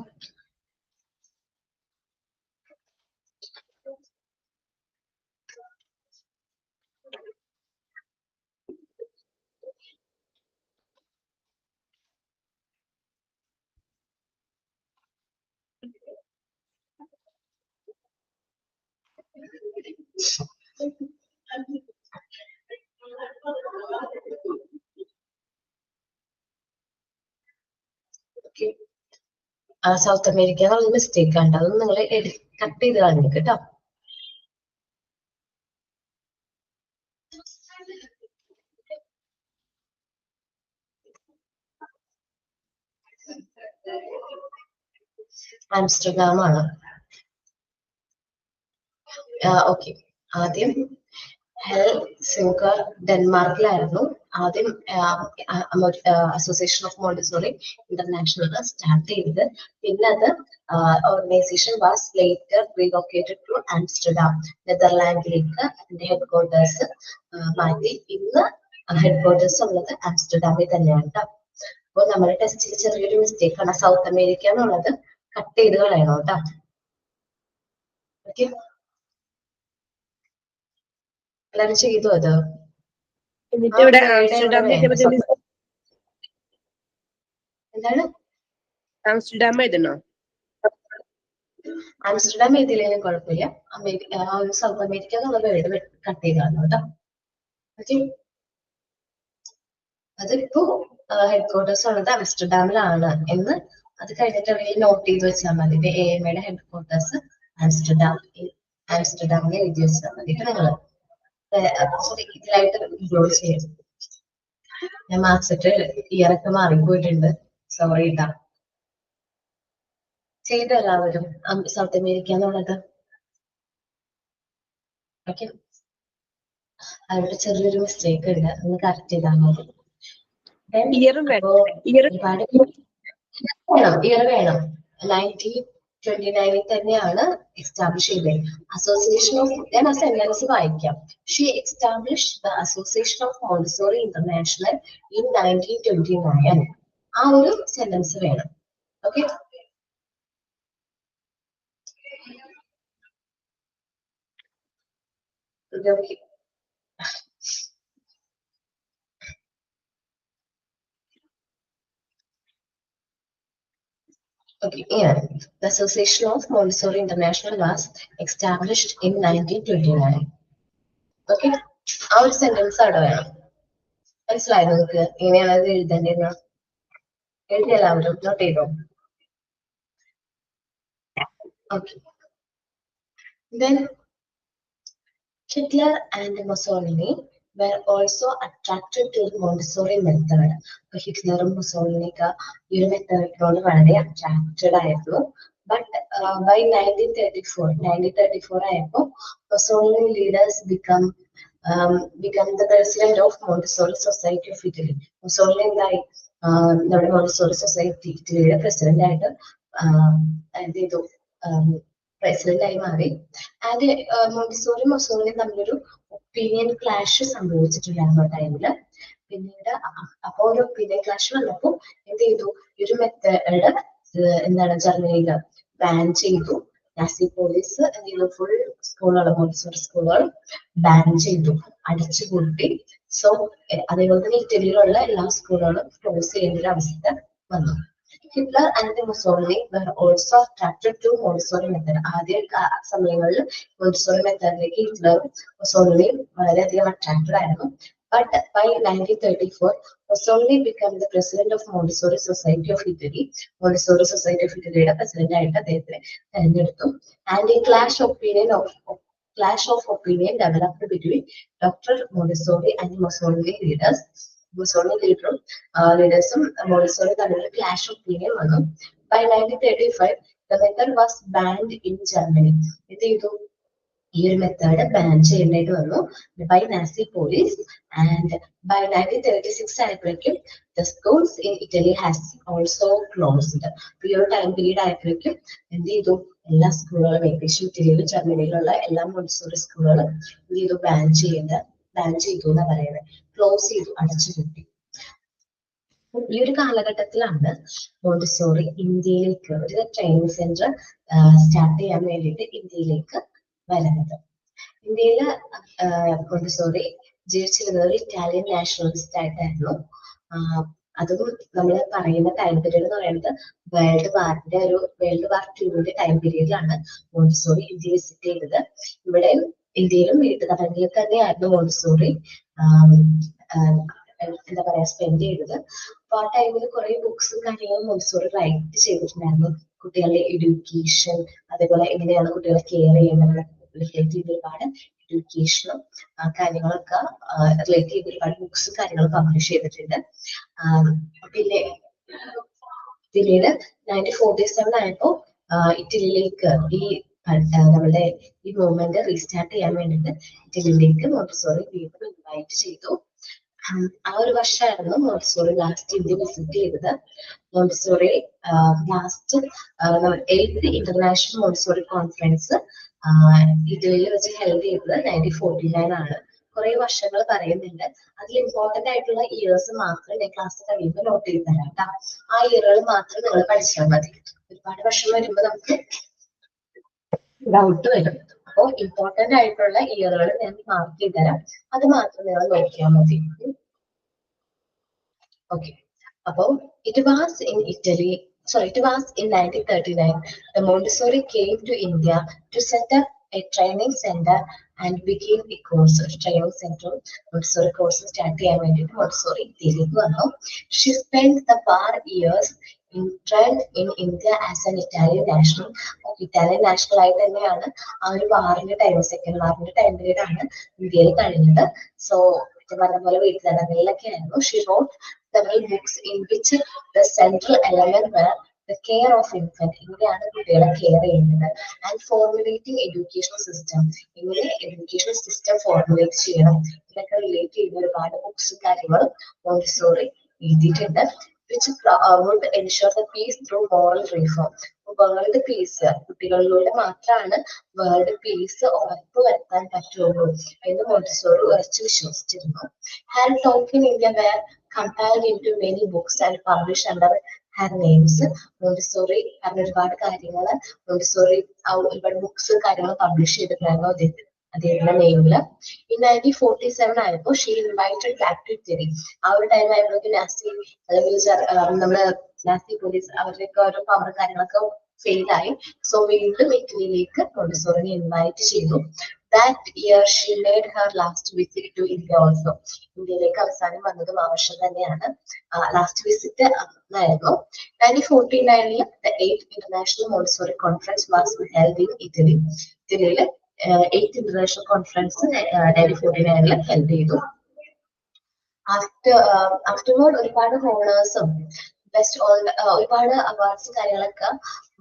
സൗത്ത് അമേരിക്ക എന്നുള്ള മിസ്റ്റേക്ക് ആണ്, അതൊന്നും നിങ്ങൾ കട്ട് ചെയ്ത് കളഞ്ഞു കേട്ടോ. ആംസ്റ്റർഡാം ആണ്. ഓക്കെ, ആദ്യം ഹെൽസിങ്കർ ഡെൻമാർക്കിലായിരുന്നു ആദ്യം association of Montessori international start ചെയ്തത്. പിന്നെ അത് organization was later relocated to Amsterdam, നെതർലാൻഡിലേക്ക് അതിന്റെ ഹെഡ് ക്വാർട്ടേഴ്സ് മാറ്റി. ഇന്ന് ഹെഡ് ക്വാർട്ടേഴ്സ് ഉള്ളത് ആംസ്റ്റർഡാമിൽ തന്നെയാണ് കേട്ടോ. അപ്പോൾ നമ്മുടെ ടെസ്റ്റിൽ ചെറിയൊരു മിസ്റ്റേക്ക് ആണ്, സൗത്ത് അമേരിക്ക എന്നുള്ളത് കട്ട് ചെയ്ത് കളയണം കേട്ടോ. ഓക്കെ, എല്ലാരും ചെയ്തു അത്? എന്താണ് ആംസ്റ്റർഡാം എഴുതണോ? ആംസ്റ്റർഡാം എഴുതിയില്ലെങ്കിലും കുഴപ്പമില്ല, സൗത്ത് അമേരിക്ക എന്നുള്ള വേർഡ് കട്ട് ചെയ്താണ് കേട്ടോ. ഓക്കെ, അതിപ്പോ ഹെഡ് ക്വാർട്ടേഴ്സ് ഉള്ളത് ആംസ്റ്റർഡാമിലാണ് എന്ന് അത് കഴിഞ്ഞിട്ട് എവിടെയെങ്കിലും നോട്ട് ചെയ്ത് വെച്ചാൽ മതി. AMAയുടെ ഹെഡ് ക്വാർട്ടേഴ്സ് ആംസ്റ്റർഡാമിൽ എഴുതി വെച്ചാൽ മതി. നിങ്ങൾ ഇതിലായിട്ട് ഇൻക്ലൂഡ് ചെയ്യും. ഞാൻ മാർക്സിട്ട് ഇയറൊക്കെ മാറിപ്പോയിട്ടുണ്ട്, സോറി ഇട്ടാ. ചെയ്തു എല്ലാവരും സൗത്ത് അമേരിക്ക എന്നുള്ളത്? ഓക്കെ, അവിടെ ചെറിയൊരു മിസ്റ്റേക്ക് ഉണ്ട്, ഒന്ന് കറക്റ്റ് ചെയ്താൽ മതി. ഒരുപാട് ഇയർ വേണം. 1929 തന്നെയാണ് എസ്റ്റാബ്ലിഷ് ചെയ്തത്. അസോസിയേഷൻ ഓഫ്, ഞാൻ ആ സെന്റൻസ് വായിക്കാം. She establish the association of Montessori international in 1929. ആ ഒരു സെന്റൻസ് വേണം. Okay, Okay, yeah. The Association of Montessori International was established in 1929. Okay, ആ ഒരു സെന്റൻസ് അവിടെ വേണം. മനസ്സിലായോ നിങ്ങൾക്ക്? ഇങ്ങനെയാണ് അത് എഴുതേണ്ടിരുന്നത്. എഴുതിയല്ലാവരും നോട്ട് ചെയ്തോ? Okay, then Hitler and Mussolini were also attracted to the Montessori method. അപ്പൊ ഹിറ്റ്ലറും മുസോളിനിയൊക്കെ ഈ ഒരു മെത്തേഡിനോട് വളരെ അട്രാക്റ്റഡ് ആയിരുന്നു. ബട്ട് ബൈ 1934 ആയപ്പോൾ Mussolini leaders become the president of Montessori Society of Italy. Mussolini എന്തായി നമ്മുടെ മോണ്ടിസോറി സൊസൈറ്റി ഇറ്റലിയുടെ പ്രസിഡന്റ് ആയിട്ട് എന്ത് ചെയ്തു പ്രസിഡന്റ് ആയി മാറി. ആൻഡ് മുസോളിനി തമ്മിലൊരു ഒപ്പീനിയൻ ക്ലാഷ് സംഭവിച്ചിട്ടുണ്ടായിരുന്നു ആ ടൈമില്. പിന്നീട് അപ്പൊ ഒരു ഒപ്പീനിയൻ ക്ലാഷ് വന്നപ്പോ എന്ത് ചെയ്തു, ഈ ഒരു മെത്തേഡ് എന്താണ് ജർമ്മനിയില് ബാൻ ചെയ്തു. നാസി പോലീസ് എന്ത് ചെയ്തു, ഫുൾ സ്കൂളുകൾ മോണ്ടിസോറി സ്കൂളുകൾ ബാൻ ചെയ്തു, അടിച്ചുപൂട്ടി. സോ അതേപോലെ തന്നെ ഇറ്റലിയിലുള്ള എല്ലാ സ്കൂളുകളും ക്ലോസ് ചെയ്യേണ്ട ഒരു അവസ്ഥ വന്നു. Hitler and Mussolini were also attracted to Montessori method. ആദ്യ സമയങ്ങളിൽ മോണ്ടിസോറി മെത്തേഡിലേക്ക് ഹിറ്റ്ലറും മുസോളിനിയും വളരെയധികം അട്രാക്റ്റഡ് ആയിരുന്നു. But by 1934, Mussolini became the president of Montessori Society of Italy. Montessori Society of Italyയുടെ പ്രസിഡന്റ് ആയിട്ട് അദ്ദേഹത്തെ തെരഞ്ഞെടുത്തു. And a clash of opinion developed between Dr. Montessori and Mussolini leaders. Mussolini ലീഡേഴ്സും Montessori തമ്മിൽ clash opinion വന്നു. By 1935 the method was banned in Germany. ഇത് ചെയ്തു, ഈ ഒരു മെത്തേഡ് ബാൻ ചെയ്യേണ്ടതായിട്ട് വന്നു by Nazi police. And by 1936 ആയപ്പോഴേക്കും the schools in Italy has also closed. ഈ ഒരു ടൈം പീരീഡ് ആയപ്പോഴേക്കും എന്ത് ചെയ്തു, എല്ലാ സ്കൂളുകളും ഏകദേശം ഇറ്റലിയിലും ജർമ്മനിയിലുള്ള എല്ലാ മോണ്ടിസോറി സ്കൂളുകളും എന്ത് ചെയ്തു, ബാൻ ചെയ്തു എന്നാ പറയുന്നത്, ക്ലോസ് ചെയ്തു, അടച്ചുപൂട്ടി. ഈ ഒരു കാലഘട്ടത്തിലാണ് മോണ്ടിസോറി ഇന്ത്യയിലേക്ക് ഒരു ട്രെയിനിങ് സെന്റർ സ്റ്റാർട്ട് ചെയ്യാൻ വേണ്ടിയിട്ട് ഇന്ത്യയിലേക്ക് വരുന്നത്. ഇന്ത്യയില് മോണ്ടിസോറി ജീവിച്ചിരുന്നത് ഒരു ഇറ്റാലിയൻ നാഷണലിസ്റ്റ് ആയിട്ടായിരുന്നു. അതും നമ്മൾ പറയുന്ന ടൈം പീരീഡ് എന്ന് പറയുന്നത് വേൾഡ് വാർ II ടൈം പീരീഡിലാണ് മോണ്ടിസോറി ഇന്ത്യ വിസിറ്റ് ചെയ്തത്. ഇവിടെ ഇന്ത്യയിലും വീട്ടുകാരിൽ തന്നെയായിരുന്നു മോണ്ടിസോറി എന്താ പറയാ സ്പെൻഡ് ചെയ്തത്. അപ്പൊ ആ ടൈമിൽ കുറെ ബുക്സും കാര്യങ്ങളും മോണ്ടിസോറി റൈറ്റ് ചെയ്തിട്ടുണ്ടായിരുന്നു. കുട്ടികളുടെ എഡ്യൂക്കേഷൻ, അതേപോലെ എങ്ങനെയാണ് കുട്ടികളെ കെയർ ചെയ്യേണ്ടത് റിലേറ്റ് ചെയ്ത് ഒരുപാട് എഡ്യൂക്കേഷനും കാര്യങ്ങളൊക്കെ റിലേറ്റ് ചെയ്ത് ഒരുപാട് ബുക്സും കാര്യങ്ങളും പബ്ലിഷ് ചെയ്തിട്ടുണ്ട്. പിന്നീട് 1947 ആയപ്പോ ഇറ്റലിയിലേക്ക് നമ്മുടെ ഈ മൂവ്മെന്റ് റീസ്റ്റാർട്ട് ചെയ്യാൻ വേണ്ടിയിട്ട് ഇറ്റലിയിലേക്ക് മോണ്ടിസോറി വീണ്ടും ഇൻവൈറ്റ് ചെയ്തു. ആ ഒരു വർഷമായിരുന്നു മോണ്ടിസോറി ലാസ്റ്റ് ഇന്ത്യ വിസിറ്റ് ചെയ്തത്. Montessori last 8th international Montessori conference ഇറ്റലിയിൽ വെച്ച് ഹെൽഡ് ചെയ്തത് 1949 ആണ്. കുറെ വർഷങ്ങൾ പറയുന്നുണ്ട്. അതിൽ ഇമ്പോർട്ടന്റ് ആയിട്ടുള്ള ഇയേഴ്സ് മാത്രം ഞാൻ ക്ലാസ് കഴിയുമ്പോൾ നോട്ട് ചെയ്ത് തരാം കേട്ടോ. ആ ഇയറുകൾ മാത്രം നിങ്ങൾ പഠിച്ചാൽ മതി. ഒരുപാട് വർഷം വരുമ്പോൾ നമുക്ക് ഡൗട്ട് വരും. അപ്പോ ഇമ്പോർട്ടന്റ് ആയിട്ടുള്ള ഇയറുകൾ ഞാൻ മാർക്ക് ചെയ്ത് തരാം, അത് മാത്രം നിങ്ങൾ നോക്കിയാൽ മതി. ഓക്കെ, അപ്പോ it was in 1939 the Montessori came to India to set up a training center and begin a course. Training center Montessori course start ചെയ്യാൻ വേണ്ടിയിട്ട് മോണ്ടിസോറി ഇന്ത്യയിലേക്ക് വന്നു. She spent the war years interned in India as an Italian national. Italian national ആയിട്ട് തന്നെയാണ് ആ ഒരു വാറിന്റെ time, second വാറിന്റെ time period ആണ് ഇന്ത്യയിൽ കഴിഞ്ഞത്. സോ പറഞ്ഞ പോലെ വീട്ടുതടങ്ങളിലൊക്കെ ആയിരുന്നു. She wrote several books in which the central element were the care of infant. ഇങ്ങനെയാണ് കുട്ടികളെ കെയർ ചെയ്യുന്നത്. ആൻഡ് ഫോർമുലേറ്റിംഗ് എഡ്യൂക്കേഷണൽ സിസ്റ്റം, ഇങ്ങനെ എഡ്യൂക്കേഷണൽ സിസ്റ്റം ഫോർമുലേറ്റ് ചെയ്യണം, ഇതൊക്കെ റിലേറ്റ് ചെയ്യുന്ന ഒരുപാട് ബുക്സും കാര്യങ്ങളും മോണ്ടിസോറി എഴുതിയിട്ടുണ്ട്. which would ensure the peace through moral reform. World peace കുട്ടികളിലൂടെ മാത്രമാണ് വേൾഡ് പീസ് ഉറപ്പുവരുത്താൻ പറ്റുള്ളൂ എന്ന് മോണ്ടിസോറി ഉറച്ചു വിശ്വസിച്ചിരുന്നു. Her talk in India were compiled into many books and published under her names. Montessori പറഞ്ഞ ഒരുപാട് കാര്യങ്ങള് മോണ്ടിസോറി ഒരുപാട് ബുക്സ് കാര്യങ്ങൾ പബ്ലിഷ് ചെയ്തിട്ടുണ്ടായിരുന്നു അദ്ദേഹത്തിന്റെ നെയിമില്. In 1947 ആയപ്പോ she invited back to Italy. ആ ഒരു ടൈം ആയപ്പോഴേക്കും നാസി അല്ലെങ്കിൽ നമ്മള് നാസി പോലീസ് അവരുടെയൊക്കെ ഓരോ പവർ കാര്യങ്ങളൊക്കെ ഫെയിൽ ആയി. സോ വീണ്ടും ഇറ്റലിയിലേക്ക് മോണ്ടിസോറിനെ ഇൻവൈറ്റ് ചെയ്തു. That year she made her last visit to India also. ഇന്ത്യയിലേക്ക് അവസാനം വന്നതും ആ വർഷം തന്നെയാണ്. ലാസ്റ്റ് വിസിറ്റ് ആയിരുന്നു. 1949 the 8th International Montessori Conference was held in Italy. ഇറ്റലിയില് 8th international conference 1949 held ചെയ്തു. ആഫ്റ്റർവേർഡ് ഒരുപാട് ഹോണേഴ്സും ഒരുപാട് അവാർഡ്സും കാര്യങ്ങളൊക്കെ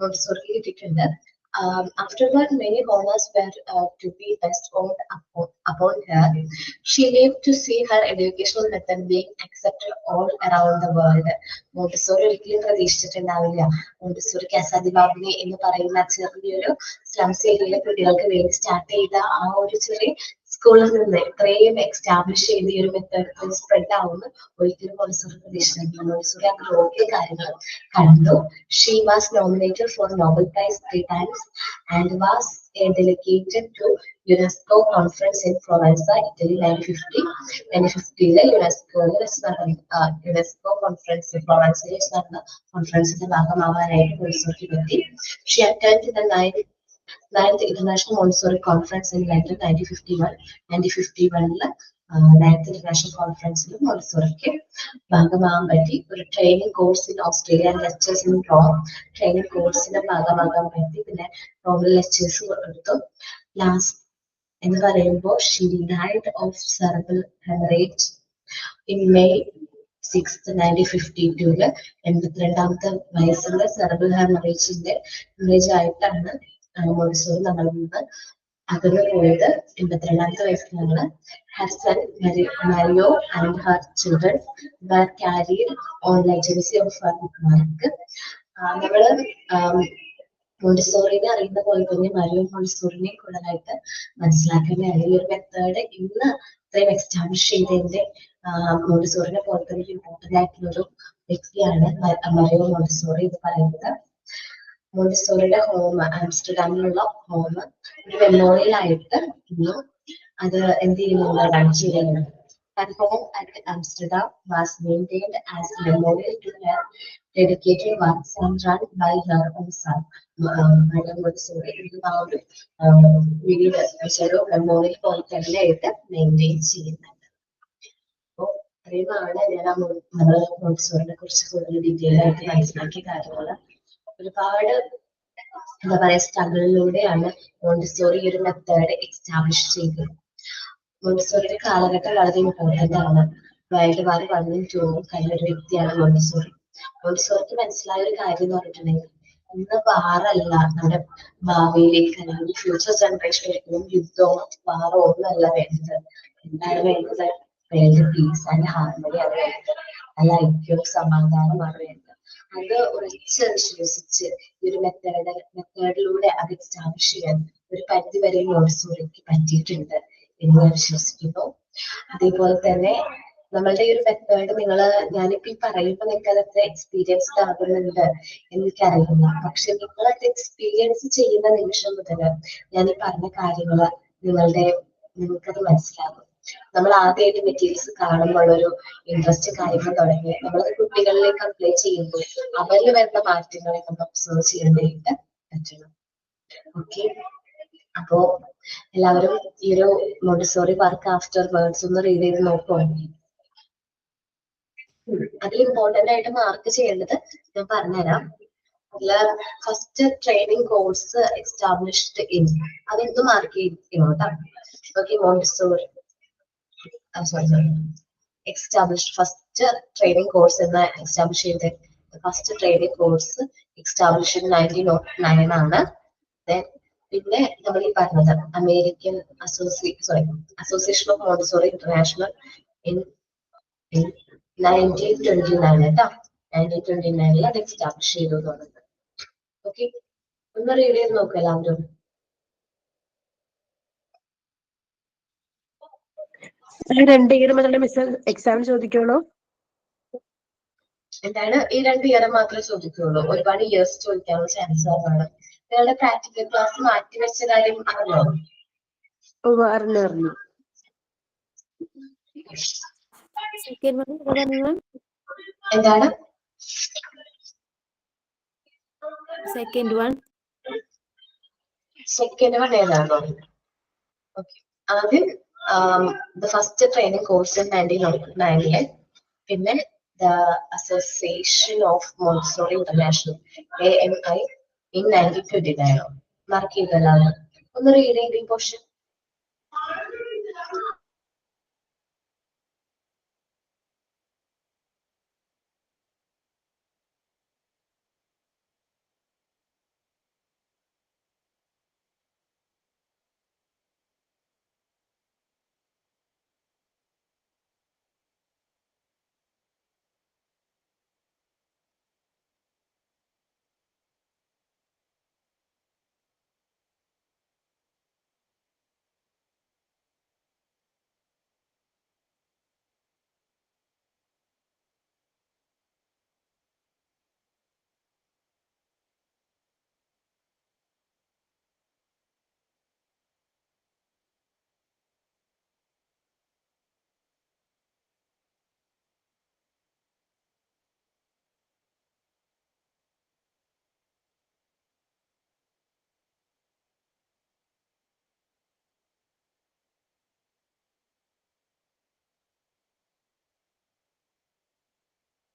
മോണ്ടിസോറിക്ക് കിട്ടിയിട്ടുണ്ട്. Afterward, many honors were to be bestowed upon her. She lived to see her educational method being accepted all around the world. Montessori ഒരിക്കലും പ്രതീക്ഷിച്ചിട്ടുണ്ടാവില്ല Montessori അസാദിബാബിനെ എന്ന് പറയുന്ന ചെറിയൊരു slums ഏരിയയിലെ കുട്ടികൾക്ക് വേണ്ടി സ്റ്റാർട്ട് ചെയ്ത ആ ഒരു ചെറിയ സ്കൂളിൽ നിന്ന് ഇത്രയും എക്സ്റ്റാബ്ലിഷ് ചെയ്ത് ഈ ഒരു മെത്തേഡ് സ്പ്രെഡ് ആവുന്ന ഒരിക്കലും മോണ്ടിസോറി പ്രതീക്ഷിച്ചിട്ടില്ല. മോണ്ടിസോറി ആ ഗ്രോത്ത് കാര്യങ്ങൾ കണ്ടു. She was nominated for Nobel Prize 3 times and was delegated to UNESCO conference in Florence, Italy 1950. 1950 UNESCO conference in Florence നടന്ന കോൺഫറൻസിന്റെ ഭാഗമാവാനായിട്ട് മോണ്ടിസോറിക്ക് പറ്റി. She attended the 9th International Montessori Conference in London 1951. 1951 9th International കോൺഫറൻസിലും മോണ്ടിസോറിക്ക് ഭാഗമാകാൻ പറ്റി. ഒരു training course in Australia, lectures in Rome training കോഴ്സിന്റെ ഭാഗമാകാൻ പറ്റി. പിന്നെ റോമിൽ ലെക്ചേഴ്സ് എടുത്തു. ലാസ്റ്റ് എന്ന് പറയുമ്പോൾ she died of cerebral haemorrhage in May 6th 1952. 82ാമത്തെ വയസ്സിൽ സെറിബ്രൽ ഹെമറേജ് ആയിട്ടാണ് മോണ്ടിസോറി നമ്മളിൽ നിന്ന് അകന്നു പോയത്. 82ാമത്തെ വയസ്സിലാണ്. Her son Mario and her children were carried on legacy of her work. നമ്മള് മോണ്ടിസോറിനെ അറിയുന്ന പോലെ തന്നെ മരിയോ മോണ്ടിസോറിനെ കൂടുതലായിട്ട് മനസ്സിലാക്കേണ്ടതാണ്. ഈ ഒരു മെത്തേഡ് ഇന്ന് ഇത്രയും എക്സ്റ്റാബ്ലിഷ് ചെയ്തതിന്റെ മോണ്ടിസോറിനെ പോലെ തന്നെ ഇമ്പോർട്ടന്റ് ആയിട്ടുള്ള ഒരു വ്യക്തിയാണ് മരിയോ മോണ്ടിസോറി എന്ന് പറയുന്നത്. മോണ്ടിസോറിയുടെ ഹോം, ആംസ്റ്റർഡാമിലുള്ള ഹോം ഒരു മെമ്മോറിയൽ ആയിട്ട് ഇന്നും അത് എന്ത് ചെയ്യുന്നുണ്ട്, റൺ ചെയ്യുന്നുണ്ട്. Her home at Amsterdam was maintained as a memorial to her dedicated works and run by her own son. Montessori ആ ഒരു വീട് ഒരു മെമ്മോറിയൽ പോലെ തന്നെ ആയിട്ട് മെയിൻറ്റെയിൻ ചെയ്യുന്നുണ്ട്. അപ്പോൾ ഇത്രയുമാണ് ഞാൻ നമ്മൾ മോണ്ടിസോറിനെ കുറിച്ച് കൂടുതൽ ഡീറ്റെയിൽ ആയിട്ട് മനസ്സിലാക്കിയ കാര്യങ്ങൾ. ഒരുപാട് എന്താ പറയാ സ്ട്രഗിളിലൂടെയാണ് മോണ്ടിസോറി ഒരു മെത്തേഡ് എക്സ്റ്റാബ്ലിഷ് ചെയ്തത്. മോണ്ടിസോറിയുടെ കാലഘട്ടം വളരെ ഇമ്പോർട്ടന്റ് ആണ്. വേൾഡ് വാർ 1 ഉം 2 ഉം കഴിഞ്ഞ ഒരു വ്യക്തിയാണ് മോണ്ടിസോറി. മോണ്ടിസോറിക്ക് മനസ്സിലായ ഒരു കാര്യം എന്ന് പറഞ്ഞിട്ടുണ്ടെങ്കിൽ ഇന്ന് വാറല്ല നമ്മുടെ ഭാവിയിലേക്ക് അല്ലെങ്കിൽ ഫ്യൂച്ചർ ജനറേഷൻ ഒരിക്കലും യുദ്ധമോ വാറോ ഒന്നല്ല വേണ്ടത്. എന്താണ് വേണ്ടത്? വേൾഡ് പീസ് ആൻഡ് ഹാർമണി ആണ് വേണ്ടത്. നല്ല ഐക്യവും സമാധാനമാണ് വേണ്ടത്. അത് ഉറച്ച് വിശ്വസിച്ച് ഈ ഒരു മെത്തേഡിലൂടെ അത് എക്സ്റ്റാബ്ലിഷ് ചെയ്യാൻ ഒരു പരിധി വരെ മോണ്ടിസോറിക്ക് പറ്റിയിട്ടുണ്ട് എന്ന് ഞാൻ വിശ്വസിക്കുന്നു. അതേപോലെ തന്നെ നമ്മളുടെ ഈ ഒരു മെത്തേഡ് ഞാനിപ്പോ ഈ പറയുമ്പോൾ നിങ്ങൾക്ക് അതൊക്കെ എക്സ്പീരിയൻസ്ഡ് ആകുന്നുണ്ട് എനിക്കറിയില്ല. പക്ഷെ നിങ്ങളത് എക്സ്പീരിയൻസ് ചെയ്യുന്ന നിമിഷം മുതൽ ഞാൻ ഈ പറഞ്ഞ കാര്യങ്ങള് നിങ്ങൾക്കത് മനസ്സിലാകും. നമ്മൾ ആദ്യമായിട്ട് മെറ്റീരിയൽസ് കാണുമ്പോൾ ഒരു ഇൻട്രസ്റ്റ് കാര്യങ്ങൾ തുടങ്ങി നമ്മളത് കുട്ടികളിലേക്ക് അപ്ലൈ ചെയ്യുമ്പോൾ അവരിൽ വരുന്ന മാറ്റങ്ങളെ നമ്മൾ ഒബ്സർവ് ചെയ്യാനായിട്ട് പറ്റണം. ഓക്കെ, അപ്പോ എല്ലാവരും ഈ ഒരു മോണ്ടിസോറി വർക്ക് ആഫ്റ്റർ വേർഡ്സ് ഒന്ന് റീഡ് ചെയ്ത് നോക്കുമോ? അതിൽ ഇമ്പോർട്ടന്റ് ആയിട്ട് മാർക്ക് ചെയ്യേണ്ടത് ഞാൻ പറഞ്ഞുതരാം. അതില് first training course established in അതെന്ത് മാർക്ക് ചെയ്യണോട്ടാ. Okay, Montessori establish first training course എന്ന് എസ്റ്റാബ്ലിഷ് ചെയ്ത ഫസ്റ്റ് ട്രെയിനിങ് കോഴ്സ് എസ്റ്റാബ്ലിഷ് 1909 ആണ്. പിന്നെ നമ്മൾ ഈ പറഞ്ഞത് American association of Montessori international in 1929 കേട്ടോ. 1929 അത് എസ്റ്റാബ്ലിഷ് ചെയ്തു എന്നുള്ളത്. ഓക്കെ, ഒന്ന് റീഡ് ചെയ്ത് നോക്കുക എല്ലാവരും. രണ്ട് ഇയർ മാത്രമേ മിസ് എക്സാം ചോദിക്കുള്ളൂ? എന്താണ് ഈ 2 ഇയർ മാത്രമേ ചോദിക്കുള്ളൂ? ഒരുപാട് ഇയേഴ്സ് ചോദിക്കാനുള്ള ചാൻസ് ആണ്. നിങ്ങളുടെ പ്രാക്ടിക്കൽ ക്ലാസ് മാറ്റി വെച്ച കാര്യം അറിഞ്ഞോ? അറിഞ്ഞു. എന്താണ് സെക്കൻഡ് വൺ ഏതാണോ? ഓക്കെ, ആദ്യം ഫസ്റ്റ് ട്രെയിനിങ് കോഴ്സ് 1909 പിന്നെ the association of Montessori international AMI in 1929 mark ചെയ്തല്ലാതെ. ഒന്ന് റീഡ് ചെയ്ത് ഈ പോർഷൻ.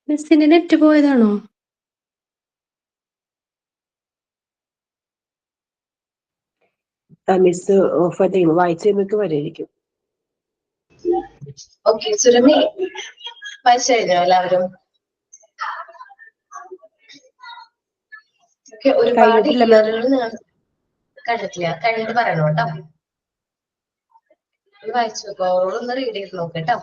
മിസ്സിന്റെ നെറ്റ് പോയതാണോ? മിസ് ഓഫ് ചെയ്യുന്നു, വായിച്ചു കഴിയുമ്പോൾ വരെയായിരിക്കും. ഓക്കെ, സുരഭി വായിച്ചു കഴിഞ്ഞോ എല്ലാവരും? ഓക്കെ, ഒരുപാട് കഴിഞ്ഞിട്ടില്ല മാം. ഇയറുകൾ നിങ്ങൾ കണ്ടിട്ടില്ല, കഴിഞ്ഞിട്ട് പറയണോ കേട്ടോ. ഇത് വായിച്ചു നോക്കോ, ഒന്ന് റീഡ് ചെയ്ത് നോക്ക് കേട്ടോ.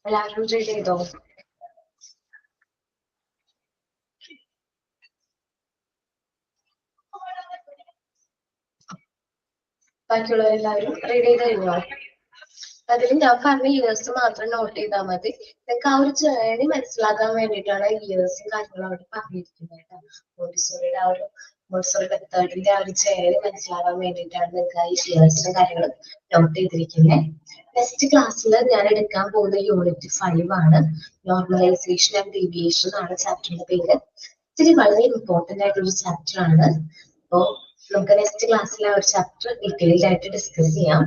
എല്ലാവരും റീഡ് ചെയ്തോ? ബാക്കിയുള്ളവരെല്ലാവരും റീഡ് ചെയ്ത് കഴിഞ്ഞോ? അതിൽ ഞാൻ പറഞ്ഞ ഇയേഴ്സ് മാത്രം നോട്ട് ചെയ്താൽ മതി. നിങ്ങൾക്ക് ആ ഒരു ജേർണി മനസ്സിലാക്കാൻ വേണ്ടിയിട്ടാണ് ഇയേഴ്സും കാര്യങ്ങളും അവിടെ പറഞ്ഞിരിക്കുന്നത് കേട്ടോ. മോണ്ടിസോറിയുടെ ആ ഒരു മോണ്ടിസോറി മെത്തേഡിന്റെ ആ ഒരു ജേർണി മനസ്സിലാക്കാൻ വേണ്ടിയിട്ടാണ് നിങ്ങൾക്ക് ആ ഇയേഴ്സും കാര്യങ്ങളും നോട്ട് ചെയ്തിരിക്കുന്നത്. നെക്സ്റ്റ് ക്ലാസ്സിൽ ഞാൻ എടുക്കാൻ പോകുന്ന യൂണിറ്റ് 5 ആണ്. നോർമലൈസേഷൻ ആൻഡ് ഡീവിയേഷൻ ആണ് ചാപ്റ്ററിന്റെ പേര്. ഇത്തിരി വളരെ ഇമ്പോർട്ടന്റ് ആയിട്ടൊരു ചാപ്റ്റർ ആണ്. അപ്പോ നമുക്ക് നെക്സ്റ്റ് ക്ലാസ്സിൽ ആ ഒരു ചാപ്റ്റർ ഡീറ്റെയിൽഡ് ആയിട്ട് ഡിസ്കസ് ചെയ്യാം.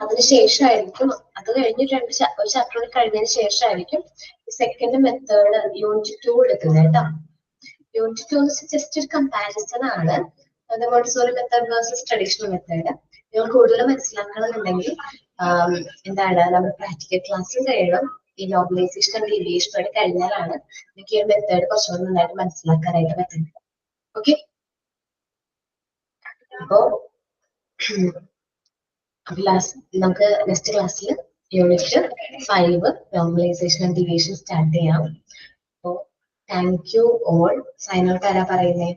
അതിനുശേഷമായിരിക്കും, അത് കഴിഞ്ഞ് ഒരു ചാപ്റ്റർ കഴിഞ്ഞതിന് ശേഷമായിരിക്കും സെക്കൻഡ് മെത്തേഡ് യൂണിറ്റ് 2 എടുക്കുന്നത് കേട്ടോ. യൂണിറ്റ് 2 ജസ്റ്റ് ഒരു കമ്പാരിസൺ ആണ്. Montessori method versus traditional method. നിങ്ങൾ കൂടുതൽ മനസ്സിലാക്കണമെന്നുണ്ടെങ്കിൽ എന്താണ് നമ്മുടെ പ്രാക്ടിക്കൽ ക്ലാസ് കഴിയണം. ഈ നോർമലൈസേഷൻ ആൻഡ് ഡീവിയേഷൻ ആയിട്ട് കഴിഞ്ഞാലാണ് എനിക്ക് ഈ മെത്തേഡ് കുറച്ചുകൂടി നന്നായിട്ട് മനസ്സിലാക്കാനായിട്ട് പറ്റുന്നത്. ഓക്കെ, അപ്പോ നമുക്ക് നെക്സ്റ്റ് ക്ലാസ്സിൽ unit 5 normalisation and deviation start ചെയ്യാം. അപ്പോ thank you all. Sign out ആരാ പറയുന്നേ?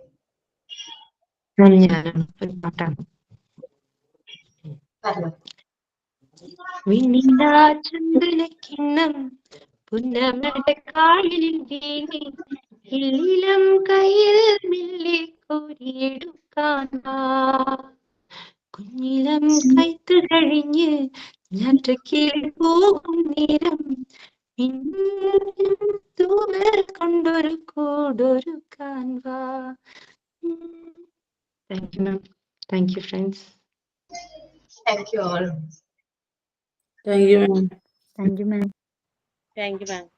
പറഞ്ഞോ. വിനിലാചന്ദ്രനക്കിണ്ണം പുന്നമടക്കായലിൽ വീണി ഇല്ലിലം കയ്യിൽ മെല്ലെ കോരിയെടുക്കാൻ വാ. കുഞ്ഞിലം കൈത്ത് കഴിഞ്ഞ് ഞാറ്റക്കിൽ പോകും നേരം തൂവൽ കൊണ്ടൊരു കൂടൊരുക്കാൻ വാ. Thank you, ma'am. Thank you, friends. Thank you all. Thank you ma'am. Thank you ma'am. Thank you ma'am.